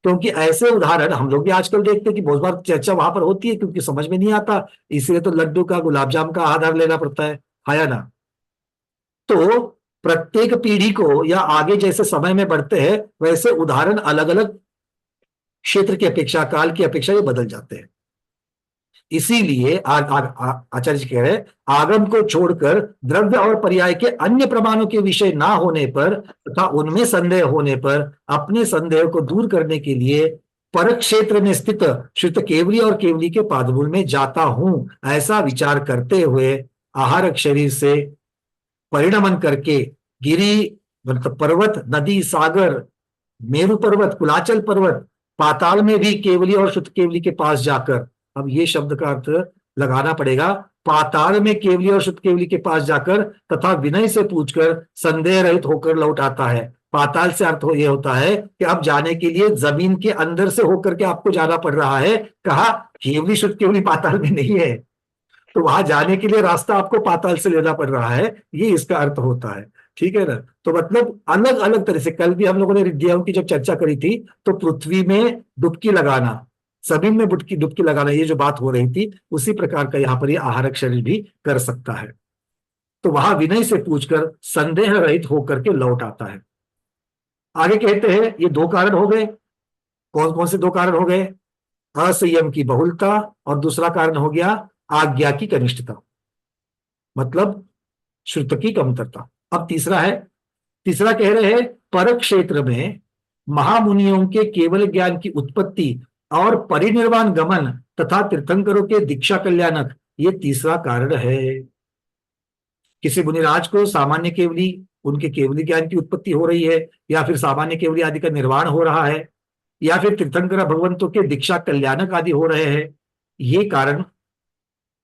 क्योंकि ऐसे उदाहरण हम लोग भी आजकल देखते हैं कि बहुत बार चर्चा वहां पर होती है क्योंकि समझ में नहीं आता, इसलिए तो लड्डू का गुलाब जामुन का आधार लेना पड़ता है या ना। तो प्रत्येक पीढ़ी को या आगे जैसे समय में बढ़ते हैं वैसे उदाहरण अलग अलग क्षेत्र की अपेक्षा, काल की अपेक्षा ये बदल जाते हैं। इसीलिए आचार्य जी कह रहे हैं, आगम को छोड़कर द्रव्य और पर्याय के अन्य प्रमाणों के विषय ना होने पर तथा उनमें संदेह होने पर अपने संदेह को दूर करने के लिए पर क्षेत्र में स्थित शुद्ध केवली और केवली के पादमूल में जाता हूं, ऐसा विचार करते हुए आहारक शरीर से परिणमन करके गिरी, मतलब पर्वत, नदी, सागर, मेरु पर्वत, कुलाचल पर्वत, पाताल में भी केवली और शुद्ध केवली के पास जाकर, अब ये शब्द का अर्थ लगाना पड़ेगा, पाताल में केवली और शुद्ध केवली के पास जाकर तथा विनय से पूछकर संदेह रहित होकर लौट आता है। पाताल से अर्थ ये होता है कि अब जाने के लिए जमीन के अंदर से होकर के आपको जाना पड़ रहा है। कहा केवली शुद्ध केवली पाताल में नहीं है, तो वहां जाने के लिए रास्ता आपको पाताल से लेना पड़ रहा है, ये इसका अर्थ होता है। ठीक है ना। तो मतलब अलग अलग तरह से, कल भी हम लोगों ने रिद्धियों की जब चर्चा करी थी तो पृथ्वी में डुबकी लगाना, जमीन में डुबकी लगाना, ये जो बात हो रही थी उसी प्रकार का यहाँ पर ये आहारक शरीर भी कर सकता है। तो वहां विनय से पूछकर संदेह रहित होकर के लौट आता है। आगे कहते हैं ये दो कारण हो गए। कौन कौन से दो कारण हो गए? असंयम की बहुलता और दूसरा कारण हो गया आज्ञा की कनिष्ठता, मतलब श्रुत की कमतरता। अब तीसरा कह रहे हैं पर क्षेत्र में महामुनियों के केवल ज्ञान की उत्पत्ति और परिनिर्वाण गमन तथा तीर्थंकरों के दीक्षा कल्याणक, ये तीसरा कारण है। किसी मुनिराज को सामान्य केवली, उनके केवली ज्ञान की उत्पत्ति हो रही है, या फिर सामान्य केवली आदि का निर्वाण हो रहा है, या फिर तीर्थंकर भगवंतों के दीक्षा कल्याणक आदि हो रहे हैं, ये कारण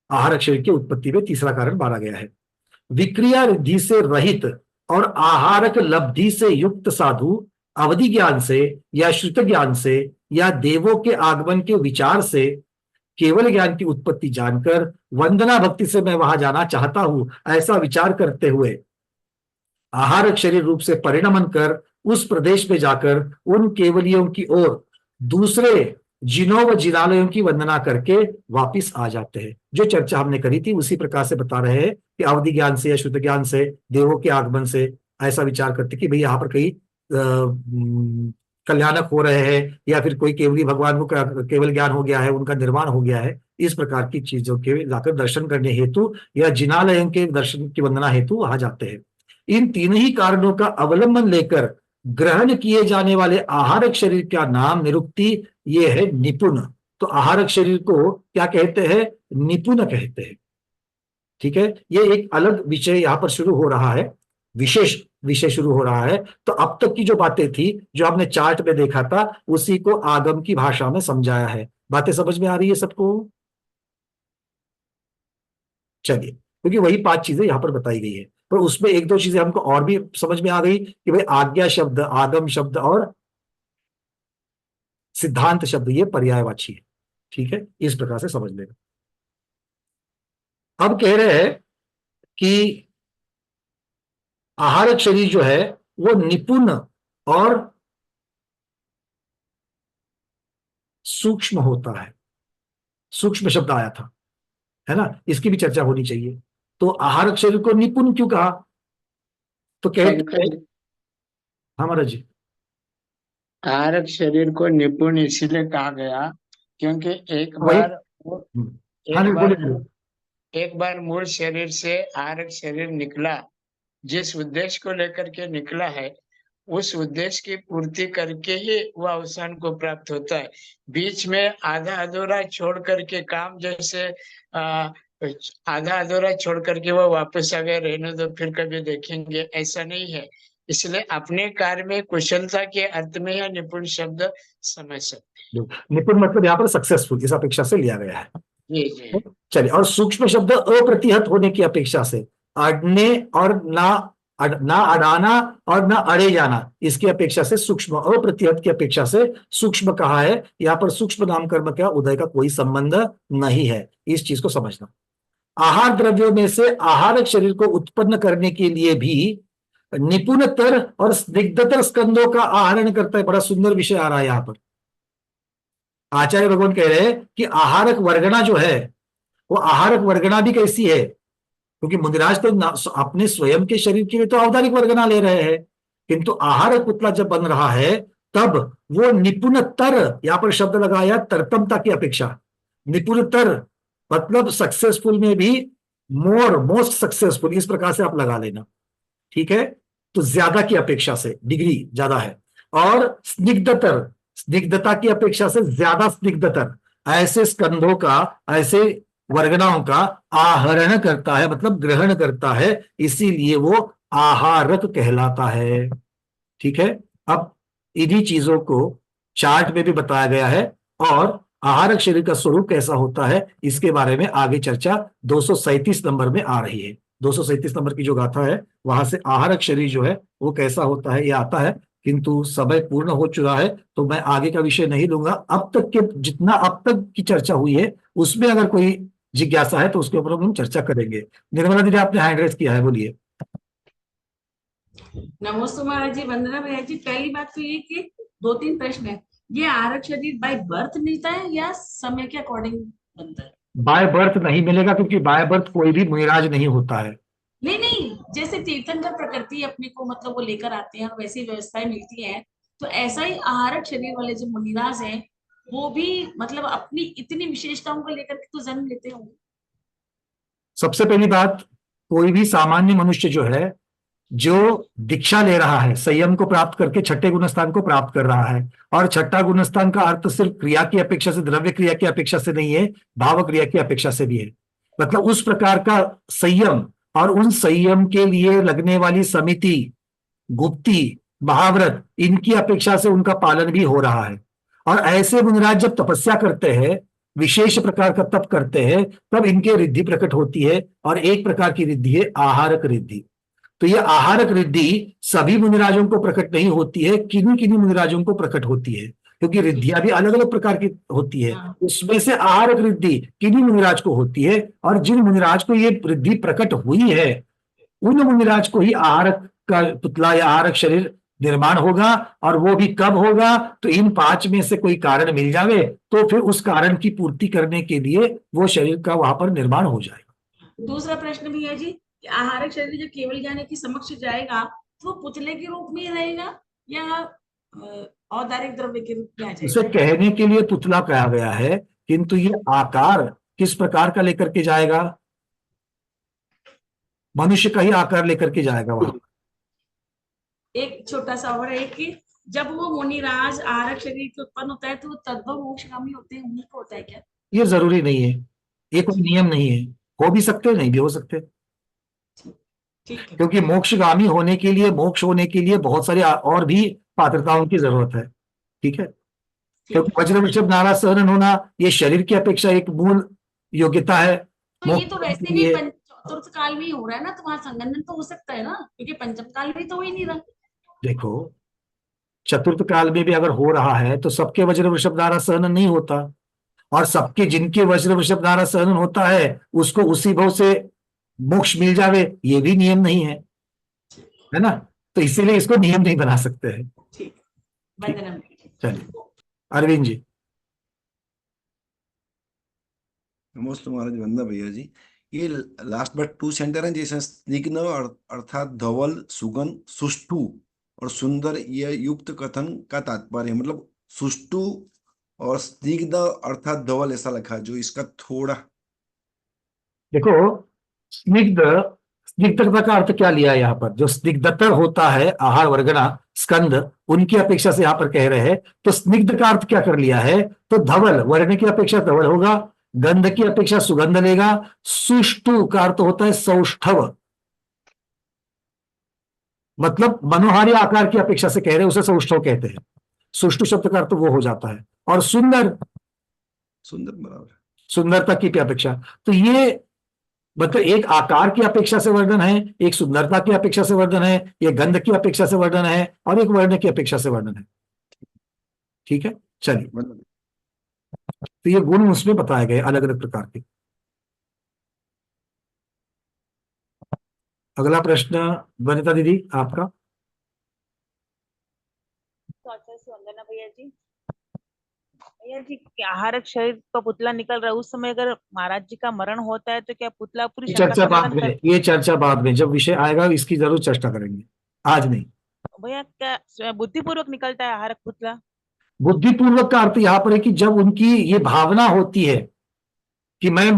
आहारक शरीर की उत्पत्ति में तीसरा कारण माना गया है। विक्रिया रिद्धि से रहित और आहारक लब्धि से युक्त साधु अवधि ज्ञान से या श्रुत ज्ञान से या देवों के आगमन के विचार से केवल ज्ञान की उत्पत्ति जानकर वंदना भक्ति से मैं वहां जाना चाहता हूं, ऐसा विचार करते हुए आहारक शरीर रूप से परिणमन कर उस प्रदेश में जाकर उन केवलियों की ओर दूसरे जिनों व जिनालयों की वंदना करके वापिस आ जाते हैं। जो चर्चा हमने करी थी उसी प्रकार से बता रहे हैं कि अवधि ज्ञान से या शुद्ध ज्ञान से, देवों के आगमन से ऐसा विचार करते कि भाई यहाँ पर कई कल्याणक हो रहे हैं, या फिर कोई केवली भगवान को केवल ज्ञान हो गया है, उनका निर्माण हो गया है, इस प्रकार की चीजों के जाकर दर्शन करने हेतु या जिनालयों के दर्शन की वंदना हेतु वहां जाते हैं। इन तीन ही कारणों का अवलंबन लेकर ग्रहण किए जाने वाले आहारक शरीर का नाम निरुक्ति ये है निपुण। तो आहारक शरीर को क्या कहते हैं? निपुण कहते हैं। ठीक है, ये एक अलग विषय यहाँ पर शुरू हो रहा है, विशेष विषय शुरू हो रहा है। तो अब तक की जो बातें थी, जो हमने चार्ट में देखा था, उसी को आगम की भाषा में समझाया है। बातें समझ में आ रही है सबको? चलिए, क्योंकि वही 5 चीजें यहाँ पर बताई गई है, पर उसमें एक दो चीजें हमको और भी समझ में आ गई कि भाई आज्ञा शब्द, आगम शब्द और सिद्धांत शब्द ये पर्यायवाची है। ठीक है, इस प्रकार से समझ लेना। अब कह रहे हैं कि आहारक शरीर जो है वो निपुण और सूक्ष्म होता है। सूक्ष्म शब्द आया था, है ना, इसकी भी चर्चा होनी चाहिए। तो आहारक शरीर को निपुण क्यों कहा? तो कहते हैं हमारा जी, आहारक शरीर को निपुण इसीलिए कहा गया क्योंकि एक बार मूल शरीर से आहारक शरीर निकला, जिस उद्देश्य को लेकर के निकला है उस उद्देश्य की पूर्ति करके ही वह अवसान को प्राप्त होता है। बीच में आधा अधूरा छोड़ करके काम, जैसे आधा अधूरा छोड़ करके वो वापस आ गए, रहने दो फिर कभी देखेंगे, ऐसा नहीं है। इसलिए अपने कार्य में कुशलता के अर्थ में यह निपुण शब्द समझ सकते। निपुण मतलब यहाँ पर सक्सेसफुल इस अपेक्षा से लिया गया है। जी। चलिए, और सूक्ष्म शब्द अप्रतिहत होने की अपेक्षा से, अड़ने और ना अड़ाना और ना अड़े जाना, इसकी अपेक्षा से सूक्ष्म, अप्रतिहत की अपेक्षा से सूक्ष्म कहा है। यहाँ पर सूक्ष्म नाम कर्म का उदय का कोई संबंध नहीं है, इस चीज को समझना। आहार द्रव्यों में से आहारक शरीर को उत्पन्न करने के लिए भी निपुणतर और स्निग्धतर स्कंदों का आहरण करता है। बड़ा सुंदर विषय आ रहा है यहाँ पर। आचार्य भगवान कह रहे हैं कि आहारक वर्गणा जो है वो आहारक वर्गणा भी कैसी है? क्योंकि मुनिराज तो अपने स्वयं के शरीर के लिए तो औदारिक वर्गना ले रहे हैं, किंतु आहार पुतला जब बन रहा है तब वो निपुणतर, यहां पर शब्द लगाया तरतमता की अपेक्षा, निपुणतर मतलब सक्सेसफुल में भी मोर, मोस्ट सक्सेसफुल, इस प्रकार से आप लगा लेना, ठीक है। तो ज्यादा की अपेक्षा से डिग्री ज्यादा है, और स्निग्धतर, स्निग्धता की अपेक्षा से ज्यादा स्निग्धतर, ऐसे स्कंधों का, ऐसे वर्गनाओं का आहरण करता है, मतलब ग्रहण करता है, इसीलिए वो आहारक कहलाता है, ठीक है। अब इन्हीं चीजों को चार्ट में भी बताया गया है, और आहारक शरीर का स्वरूप कैसा होता है इसके बारे में आगे चर्चा 237 नंबर में आ रही है। 237 नंबर की जो गाथा है वहां से आहारक शरीर जो है वो कैसा होता है ये आता है, किंतु समय पूर्ण हो चुका है तो मैं आगे का विषय नहीं लूंगा। अब तक के जितना अब तक की चर्चा हुई है उसमें अगर कोई जिज्ञासा है तो उसके ऊपर हम चर्चा करेंगे। निर्मला दीदी आपने हैंड रेज किया है, बोलिए। नमस्ते महाराज जी, वंदना भैया जी। पहली बात तो ये कि 2-3 प्रश्न है, ये आहारक शरीर बाय बर्थ मिलता है या समय के अकॉर्डिंग बनता है? बाय बर्थ नहीं मिलेगा, क्योंकि बाय बर्थ कोई भी मुनिराज नहीं होता है। नहीं नहीं, जैसे तीर्थंकर प्रकृति अपने को मतलब वो लेकर आते हैं और वैसी व्यवस्थाएं मिलती हैं, तो ऐसा ही आहारक शरीर वाले जो मुनिराज हैं वो भी मतलब अपनी इतनी विशेषताओं को लेकर के तो जन्म लेते होंगे। सबसे पहली बात, कोई भी सामान्य मनुष्य जो है, जो दीक्षा ले रहा है, संयम को प्राप्त करके छठे गुणस्थान को प्राप्त कर रहा है, और छठा गुणस्थान का अर्थ सिर्फ क्रिया की अपेक्षा से, द्रव्य क्रिया की अपेक्षा से नहीं है, भाव क्रिया की अपेक्षा से भी है। मतलब उस प्रकार का संयम, और उन संयम के लिए लगने वाली समिति, गुप्ती, महाव्रत, इनकी अपेक्षा से उनका पालन भी हो रहा है। और ऐसे मुनिराज जब तपस्या करते हैं, विशेष प्रकार का तप करते हैं, तब इनके रिद्धि प्रकट होती है, और एक प्रकार की रिद्धि है आहारक रिद्धि। तो ये आहारक रिद्धि सभी मुनिराजों को प्रकट नहीं होती है, किन्हीं किन्हीं मुनिराजों को प्रकट होती है, क्योंकि रिद्धियां भी अलग अलग प्रकार की होती है। उसमें से आहारक रिद्धि किन्हीं मुनिराज को होती है, और जिन मुनिराज को ये रिद्धि प्रकट हुई है उन मुनिराज को ही आहारक का पुतला या आहारक शरीर निर्माण होगा। और वो भी कब होगा, तो इन 5 में से कोई कारण मिल जावे तो फिर उस कारण की पूर्ति करने के लिए वो शरीर का वहां पर निर्माण हो जाएगा। दूसरा प्रश्न भी है जी, कि आहारक शरीर जब केवल ज्ञानी के समक्ष जाएगा तो वो पुतले के रूप में रहेगा या औदारिक द्रव्य के रूप में आ जाएगा? उसे कहने के लिए पुतला कहा गया है, किंतु ये आकार किस प्रकार का लेकर के जाएगा, मनुष्य का ही आकार लेकर के जाएगा वहां। एक छोटा सा और है कि जब वो मुनिराज आहारक शरीर के उत्पन्न होता है तो वो तद्भव मोक्षगामी होते हैं, उन्हीं को होता है क्या? ये जरूरी नहीं है, ये कोई नियम नहीं है, हो भी सकते नहीं भी हो सकते, क्योंकि मोक्षगामी होने के लिए, मोक्ष होने के लिए बहुत सारी और भी पात्रताओं की जरूरत है, ठीक है। क्योंकि वज्र वृषभ नारा सहन होना ये शरीर की अपेक्षा एक मूल योग्यता है। तो ये तो वैसे भी चतुर्थ काल में ही हो रहा है ना, तो वहां संगठन तो हो सकता है ना, क्योंकि पंचम काल में तो हो ही नहीं रहा। देखो, चतुर्थ काल में भी अगर हो रहा है तो सबके वज्र वृषभ नारा सहन नहीं होता, और सबके जिनके वज्र वृषभ नारा सहन होता है उसको उसी भाव से मोक्ष मिल जावे, ये भी नियम नहीं है ना। तो इसीलिए इसको नियम नहीं बना सकते हैं। चलिए अरविंद जी। नमस्ते महाराज, वंदना भैया जी। ये लास्ट बट 2 सेंटर हैं, जैसे स्निग्ध अर्थात धवल, सुगंध, सुष्ठु और सुंदर, ये युक्त कथन का तात्पर्य, मतलब सुष्ठु और स्निग्ध अर्थात धवल ऐसा लिखा, जो इसका थोड़ा देखो, स्निग्ध, स्निग्धता का अर्थ क्या लिया है यहाँ पर, जो स्निग्धतर होता है आहार वर्गना स्कंद, उनकी अपेक्षा से यहाँ पर कह रहे हैं। तो स्निग्ध का अर्थ क्या कर लिया है, तो धवल, वर्ण की अपेक्षा धवल होगा, गंध की अपेक्षा सुगंध लेगा। सुष्ठु का अर्थ होता है सौष्ठव, मतलब मनोहारी आकार की अपेक्षा से कह रहे हैं, उसे सौष्ठव कहते हैं। सुष्ठु शब्द का अर्थ वो हो जाता है। और सुंदर, सुंदर बराबर सुंदरता की अपेक्षा, तो ये मतलब एक आकार की अपेक्षा से वर्णन है, एक सुंदरता की अपेक्षा से वर्णन है, एक गंध की अपेक्षा से वर्णन है, और एक वर्ण की अपेक्षा से वर्णन है, ठीक है। चलिए, तो ये गुण उसमें बताए गए अलग अलग प्रकार के। अगला प्रश्न वनिता दीदी आपका। वंदना भैया जी, भैया जी, क्या आहारक शरीर का पुतला निकल रहा है, उस समय अगर महाराज जी का मरण होता है तो क्या पुतला पूरी ये शंका चर्चा बाद समाधान में, ये चर्चा बाद में, जब विषय आएगा इसकी जरूर चर्चा करेंगे, आज नहीं। भैया क्या बुद्धिपूर्वक निकलता है आहारक पुतला? बुद्धिपूर्वक का अर्थ यहाँ पर है कि जब उनकी ये भावना होती है कि मैं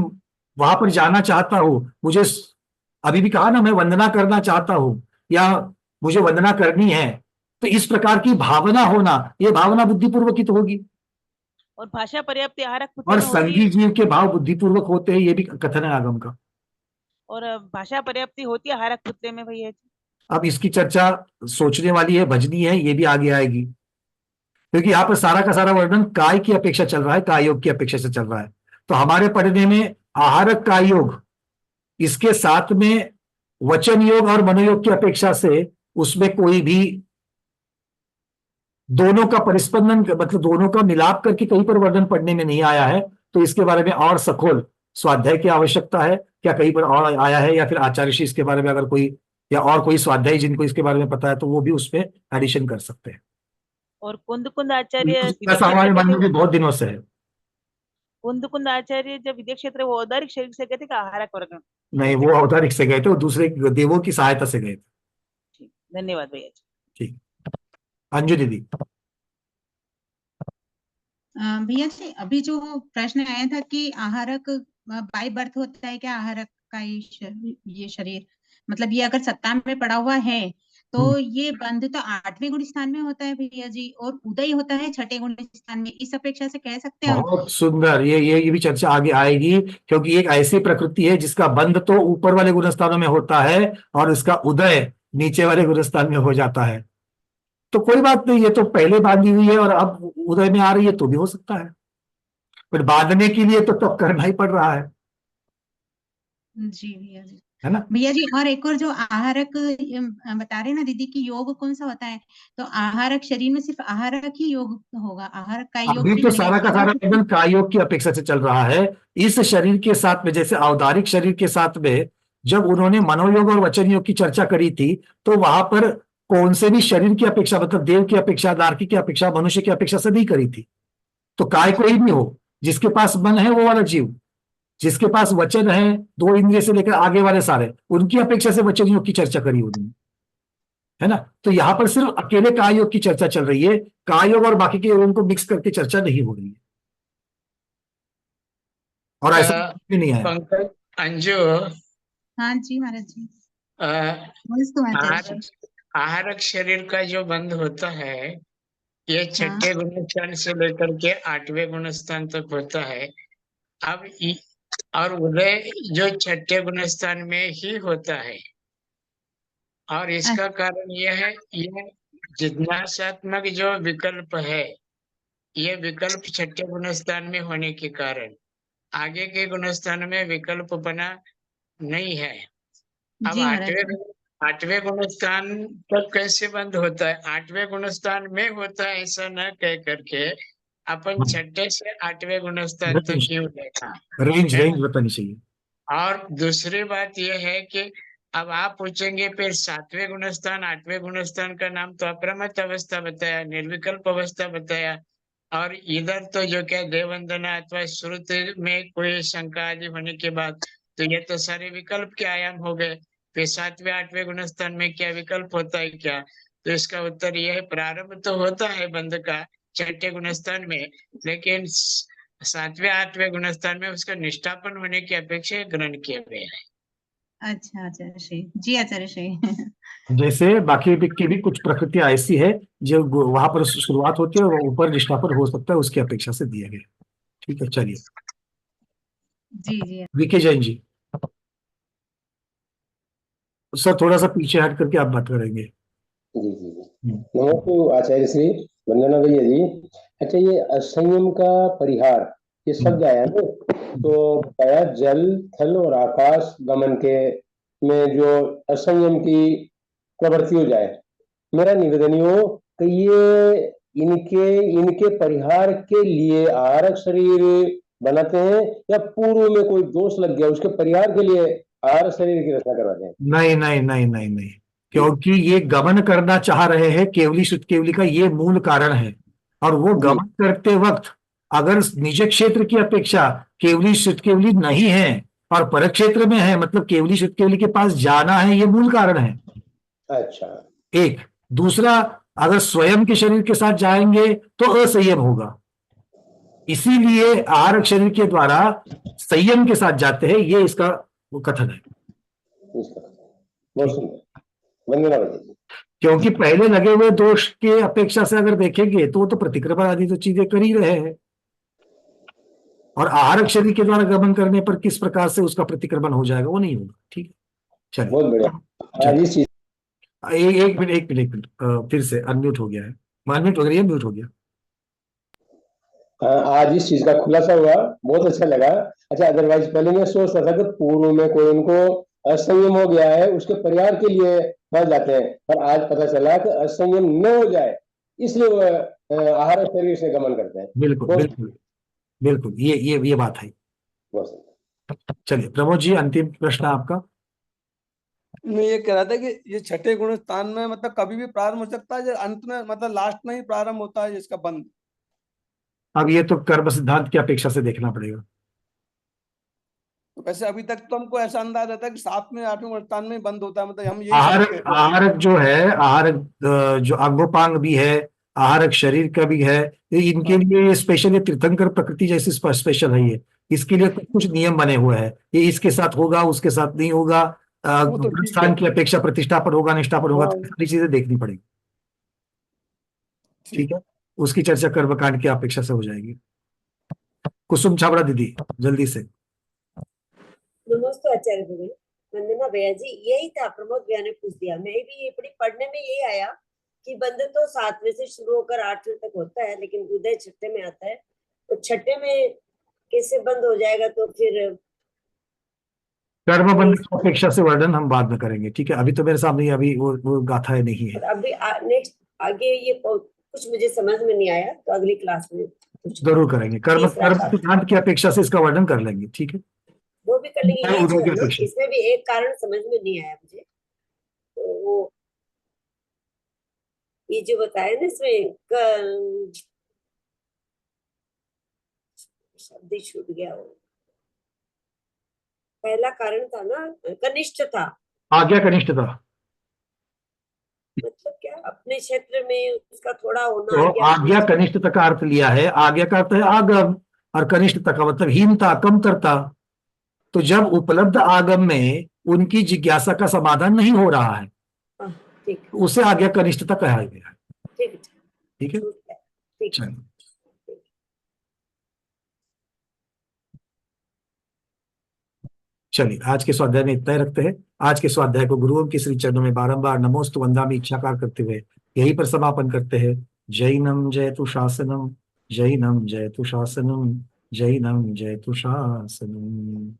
वहां पर जाना चाहता हूं, मुझे अभी भी कहा ना, मैं वंदना करना चाहता हूं या मुझे वंदना करनी है, तो इस प्रकार की भावना होना, ये भावना बुद्धिपूर्वक ही तो होगी। और भाषा पर्याप्ति आहारक पुतले और में होती संगी जीव के भाव बुद्धिपूर्वक होते हैं, ये भी कथन है आगम का। और भाषा पर्याप्ति होती है आहारक पुतले में भैया जी? अब इसकी चर्चा सोचने वाली है, भजनी है, ये भी आगे आएगी, क्योंकि यहाँ पर सारा का सारा वर्णन काय की अपेक्षा चल रहा है, काय योग की अपेक्षा से चल रहा है। तो हमारे पढ़ने में आहारक काय योग, इसके साथ में वचन योग और मनोयोग की अपेक्षा से उसमें कोई भी दोनों का परिस्पंदन, मतलब दोनों का मिलाप करके कहीं पर वर्णन पढ़ने में नहीं आया है। तो इसके बारे में और सखोल स्वाध्याय की आवश्यकता है, क्या कहीं पर और आया है, या फिर आचार्य श्री इसके बारे में अगर कोई या और कोई स्वाध्याय जिनको इसके बारे में पता है तो वो भी उसमें एडिशन कर सकते हैं। और कुंद आचार्य ऐसा हमारे मन में बहुत दिनों से है। कुंद आचार्य जब विद्या क्षेत्र वो औदारिक शरीर से गए थे कि आहारक वर्ग? नहीं, वो औदारिक से गए थे, वो दूसरे देवों की सहायता से गए थे। धन्यवाद भैया जी। ठीक, अंजू दीदी। भैया जी, अभी जो प्रश्न आया था कि आहारक बाय बर्थ होता है क्या, आहारक का ये शरीर, मतलब ये अगर सत्ता में पड़ा हुआ है तो ये बंध तो 8वें गुण स्थान में होता है भैया जी, और उदय होता है 6ठे गुण स्थान में, इस अपेक्षा से कह सकते हैं हम? बहुत सुंदर, ये भी चर्चा आगे आएगी, क्योंकि एक ऐसी प्रकृति है जिसका बंध तो ऊपर वाले गुणस्थानों में होता है और इसका उदय नीचे वाले गुणस्थान में हो जाता है। तो कोई बात नहीं, ये तो पहले बांधी हुई है और अब उदय में आ रही है, तो भी हो सकता है, पर बांधने के लिए तो करना ही पड़ रहा है। जी भैया जी, है ना भैया जी। और एक और जो आहारक बता रहे ना दीदी कि योग कौन सा होता है, तो आहारक शरीर में सिर्फ आहारक ही योग होगा, आहारक का योग अभी नहीं तो बनेगा सारा का इसके सारा अलावा? एकदम कायोग की अपेक्षा से चल रहा है। इस शरीर के साथ में, जैसे औदारिक शरीर के साथ में जब उन्होंने मनोयोग और वचन योग की चर्चा करी थी, तो वहां पर कौन से भी शरीर की अपेक्षा, मतलब देव की अपेक्षा, नारकी की अपेक्षा, मनुष्य की अपेक्षा से नहीं करी थी। तो काय कोई भी हो, जिसके पास मन है वो वाला जीव, जिसके पास वचन है, 2 इंद्रिय से लेकर आगे वाले सारे, उनकी अपेक्षा से वचन योग की चर्चा करी उन्होंने, है ना। तो यहां पर सिर्फ अकेले काय योग की चर्चा चल रही है, काय योग और बाकी के योगों को मिक्स करके चर्चा नहीं हो रही है, और ऐसा भी नहीं है। पंकज, अंजू, हाँ जी महाराज जी। आहारक शरीर का जो बंध होता है, ये 6ठे गुणस्थान से लेकर के 8वें गुणस्थान तक होता है। अब और उदय जो 6ठे गुणस्थान में ही होता है, और इसका कारण यह है, यह जिज्ञासात्मक जो विकल्प है, ये विकल्प 6ठे गुणस्थान में होने के कारण आगे के गुणस्थान में विकल्प बना नहीं है। अब 8वें गुणस्थान तक कैसे बंद होता है? 8वें गुणस्थान में होता है, ऐसा न कह करके अपन 6ठे से 8वें गुणस्थान तक क्यों देखा? रेंज बतानी चाहिए। और दूसरी बात यह है कि अब आप पूछेंगे फिर 7वें गुणस्थान 8वें गुणस्थान का नाम तो अप्रमत्त अवस्था बताया, निर्विकल्प अवस्था बताया, और इधर तो जो क्या देववंदना अथवा श्रुति में कोई शंका आदि होने के बाद तो ये तो सारे विकल्प के आयाम हो गए। फिर 7वें 8वें गुणस्थान में क्या विकल्प होता है क्या? तो इसका उत्तर यह है, प्रारंभ तो होता है बंध का 6ठे गुणस्थान में, लेकिन 7वें 8वें गुणस्थान में उसका निष्ठापन होने की अपेक्षा ग्रहण किया गया है। अच्छा आचार्य श्री जी, आचार्य श्री। जैसे बाकी की भी कुछ प्रकृतियां ऐसी है जो वहां पर शुरुआत होती है और ऊपर निष्ठापन हो सकता है, उसकी अपेक्षा से दिया गया। ठीक है, चलिए जी जी। वीके जैन जी, सर थोड़ा सा पीछे हट करके आप बात करेंगे। जी जी जी, नमस्ते आचार्य श्री, वंदना भैया जी। अच्छा, ये असंयम का परिहार, ये शब्द आया ना, तो बताया जल थल और आकाश गमन के में जो असंयम की प्रवृत्ति हो जाए, मेरा निवेदन हो कि ये इनके परिहार के लिए आहारक शरीर बनाते हैं, या पूर्व में कोई दोष लग गया उसके परिहार के लिए आहारक शरीर की रचना करवाते हैं? नहीं नहीं नहीं नहीं नहीं, क्योंकि ये गमन करना चाह रहे हैं, केवली शुद्ध केवली का ये मूल कारण है, और वो गमन करते वक्त अगर निज क्षेत्र की अपेक्षा केवली श्रुतकेवली नहीं है और पर क्षेत्र में है, मतलब केवली श्रुतकेवली के पास जाना है, ये मूल कारण है। अच्छा, एक। दूसरा, अगर स्वयं के शरीर के साथ जाएंगे तो असंयम होगा, इसीलिए आहारक शरीर के द्वारा संयम के साथ जाते हैं, ये इसका कथन है। वंदना भैया जी। क्योंकि पहले लगे हुए दोष के अपेक्षा से अगर देखेंगे तो वो तो प्रतिक्रमण आदि तो चीजें कर ही रहे हैं, और आहारक शरीर के द्वारा गमन करने पर किस प्रकार से उसका प्रतिक्रमण हो जाएगा, वो नहीं होगा। ठीक है, चलिए। बहुत बढ़िया। एक मिनट, फिर से अनम्यूट हो गया है। अनम्यूट हो गया, म्यूट हो गया। आज इस चीज का खुलासा हुआ, बहुत अच्छा लगा। अच्छा, अदरवाइज पहले मैं सोचता था कि पूर्व में कोई उनको असंयम हो गया है, उसके परिहार के लिए बढ़ जाते हैं, पर आज पता चला कि असंयम न हो जाए इसलिए वो आहार शरीर से गमन करते हैं। बिल्कुल बिल्कुल बिल्कुल, ये बात है। चलिए प्रमोद जी, अंतिम प्रश्न आपका। मैं ये कह रहा था कि ये छठे गुण स्थान में मतलब कभी भी प्रारंभ हो सकता है, अंत में मतलब लास्ट में ही प्रारंभ होता है इसका बंद? अब ये तो कर्म सिद्धांत की अपेक्षा से देखना पड़ेगा। वैसे अभी तक तो हमको ऐसा अंदाज रहता है कि 7वें 8वें स्थान में बंद होता है, मतलब हम यही आहारक जो है, आहारक जो अंगोपांग भी है, आहारक शरीर का भी है, इनके लिए स्पेशल, ये तीर्थंकर प्रकृति जैसी स्पेशल है। ये इसके लिए कुछ नियम बने हुए हैं, ये इसके साथ होगा, उसके साथ नहीं होगा, स्थान की अपेक्षा प्रतिष्ठा पर होगा, निष्ठा पर होगा, तो सारी चीजें देखनी पड़ेगी। ठीक है, उसकी चर्चा कर्मकांड की अपेक्षा से हो जाएगी। कुसुम छाबड़ा दीदी, जल्दी से। नमस्ते आचार्य भैया, वंदना भैया जी। यही था, प्रमोद भैया ने पूछ दिया। मैं भी ये पढ़ने में यही आया कि बंधन तो 7वें से शुरू होकर 8वें तक होता है, लेकिन उदय छठे में आता है। तो छठे में कैसे बंद हो जाएगा? तो फिर कर्म बंध की अपेक्षा से वर्णन हम बाद में करेंगे। ठीक है, अभी तो मेरे सामने अभी वो गाथाएं नहीं है। अभी नेक्स्ट आगे ये कुछ मुझे समझ में नहीं आया, तो अगली क्लास में जरूर करेंगे। कर्म सिद्धांत की अपेक्षा से इसका वर्णन कर लेंगे। ठीक है, वो भी कर लेंगे। इसमें भी एक कारण समझ में नहीं आया मुझे, तो वो ये जो बताया ना, इसमें शब्द ही छूट गया। वो पहला कारण था ना, कनिष्ठ था, आज्ञा कनिष्ठ था। मतलब क्या, अपने क्षेत्र में उसका थोड़ा होना। तो आज्ञा कनिष्ठता का अर्थ लिया है, आज्ञा का अर्थ है आगम, और कनिष्ठता का मतलब हीनता, कमतरता। तो जब उपलब्ध आगम में उनकी जिज्ञासा का समाधान नहीं हो रहा है, उसे आज्ञा कनिष्ठता कहा गया है। ठीक है, चलिए। चलिए, आज के स्वाध्याय में इतना ही रखते हैं। आज के स्वाध्याय को गुरुओं के श्री चरणों में बारंबार नमोस्तु वंदामि इच्छाकार करते हुए यहीं पर समापन करते हैं। जैनम जयतु शासनम, जैनम जयतु शासनम, जैनम जयतु शासनम।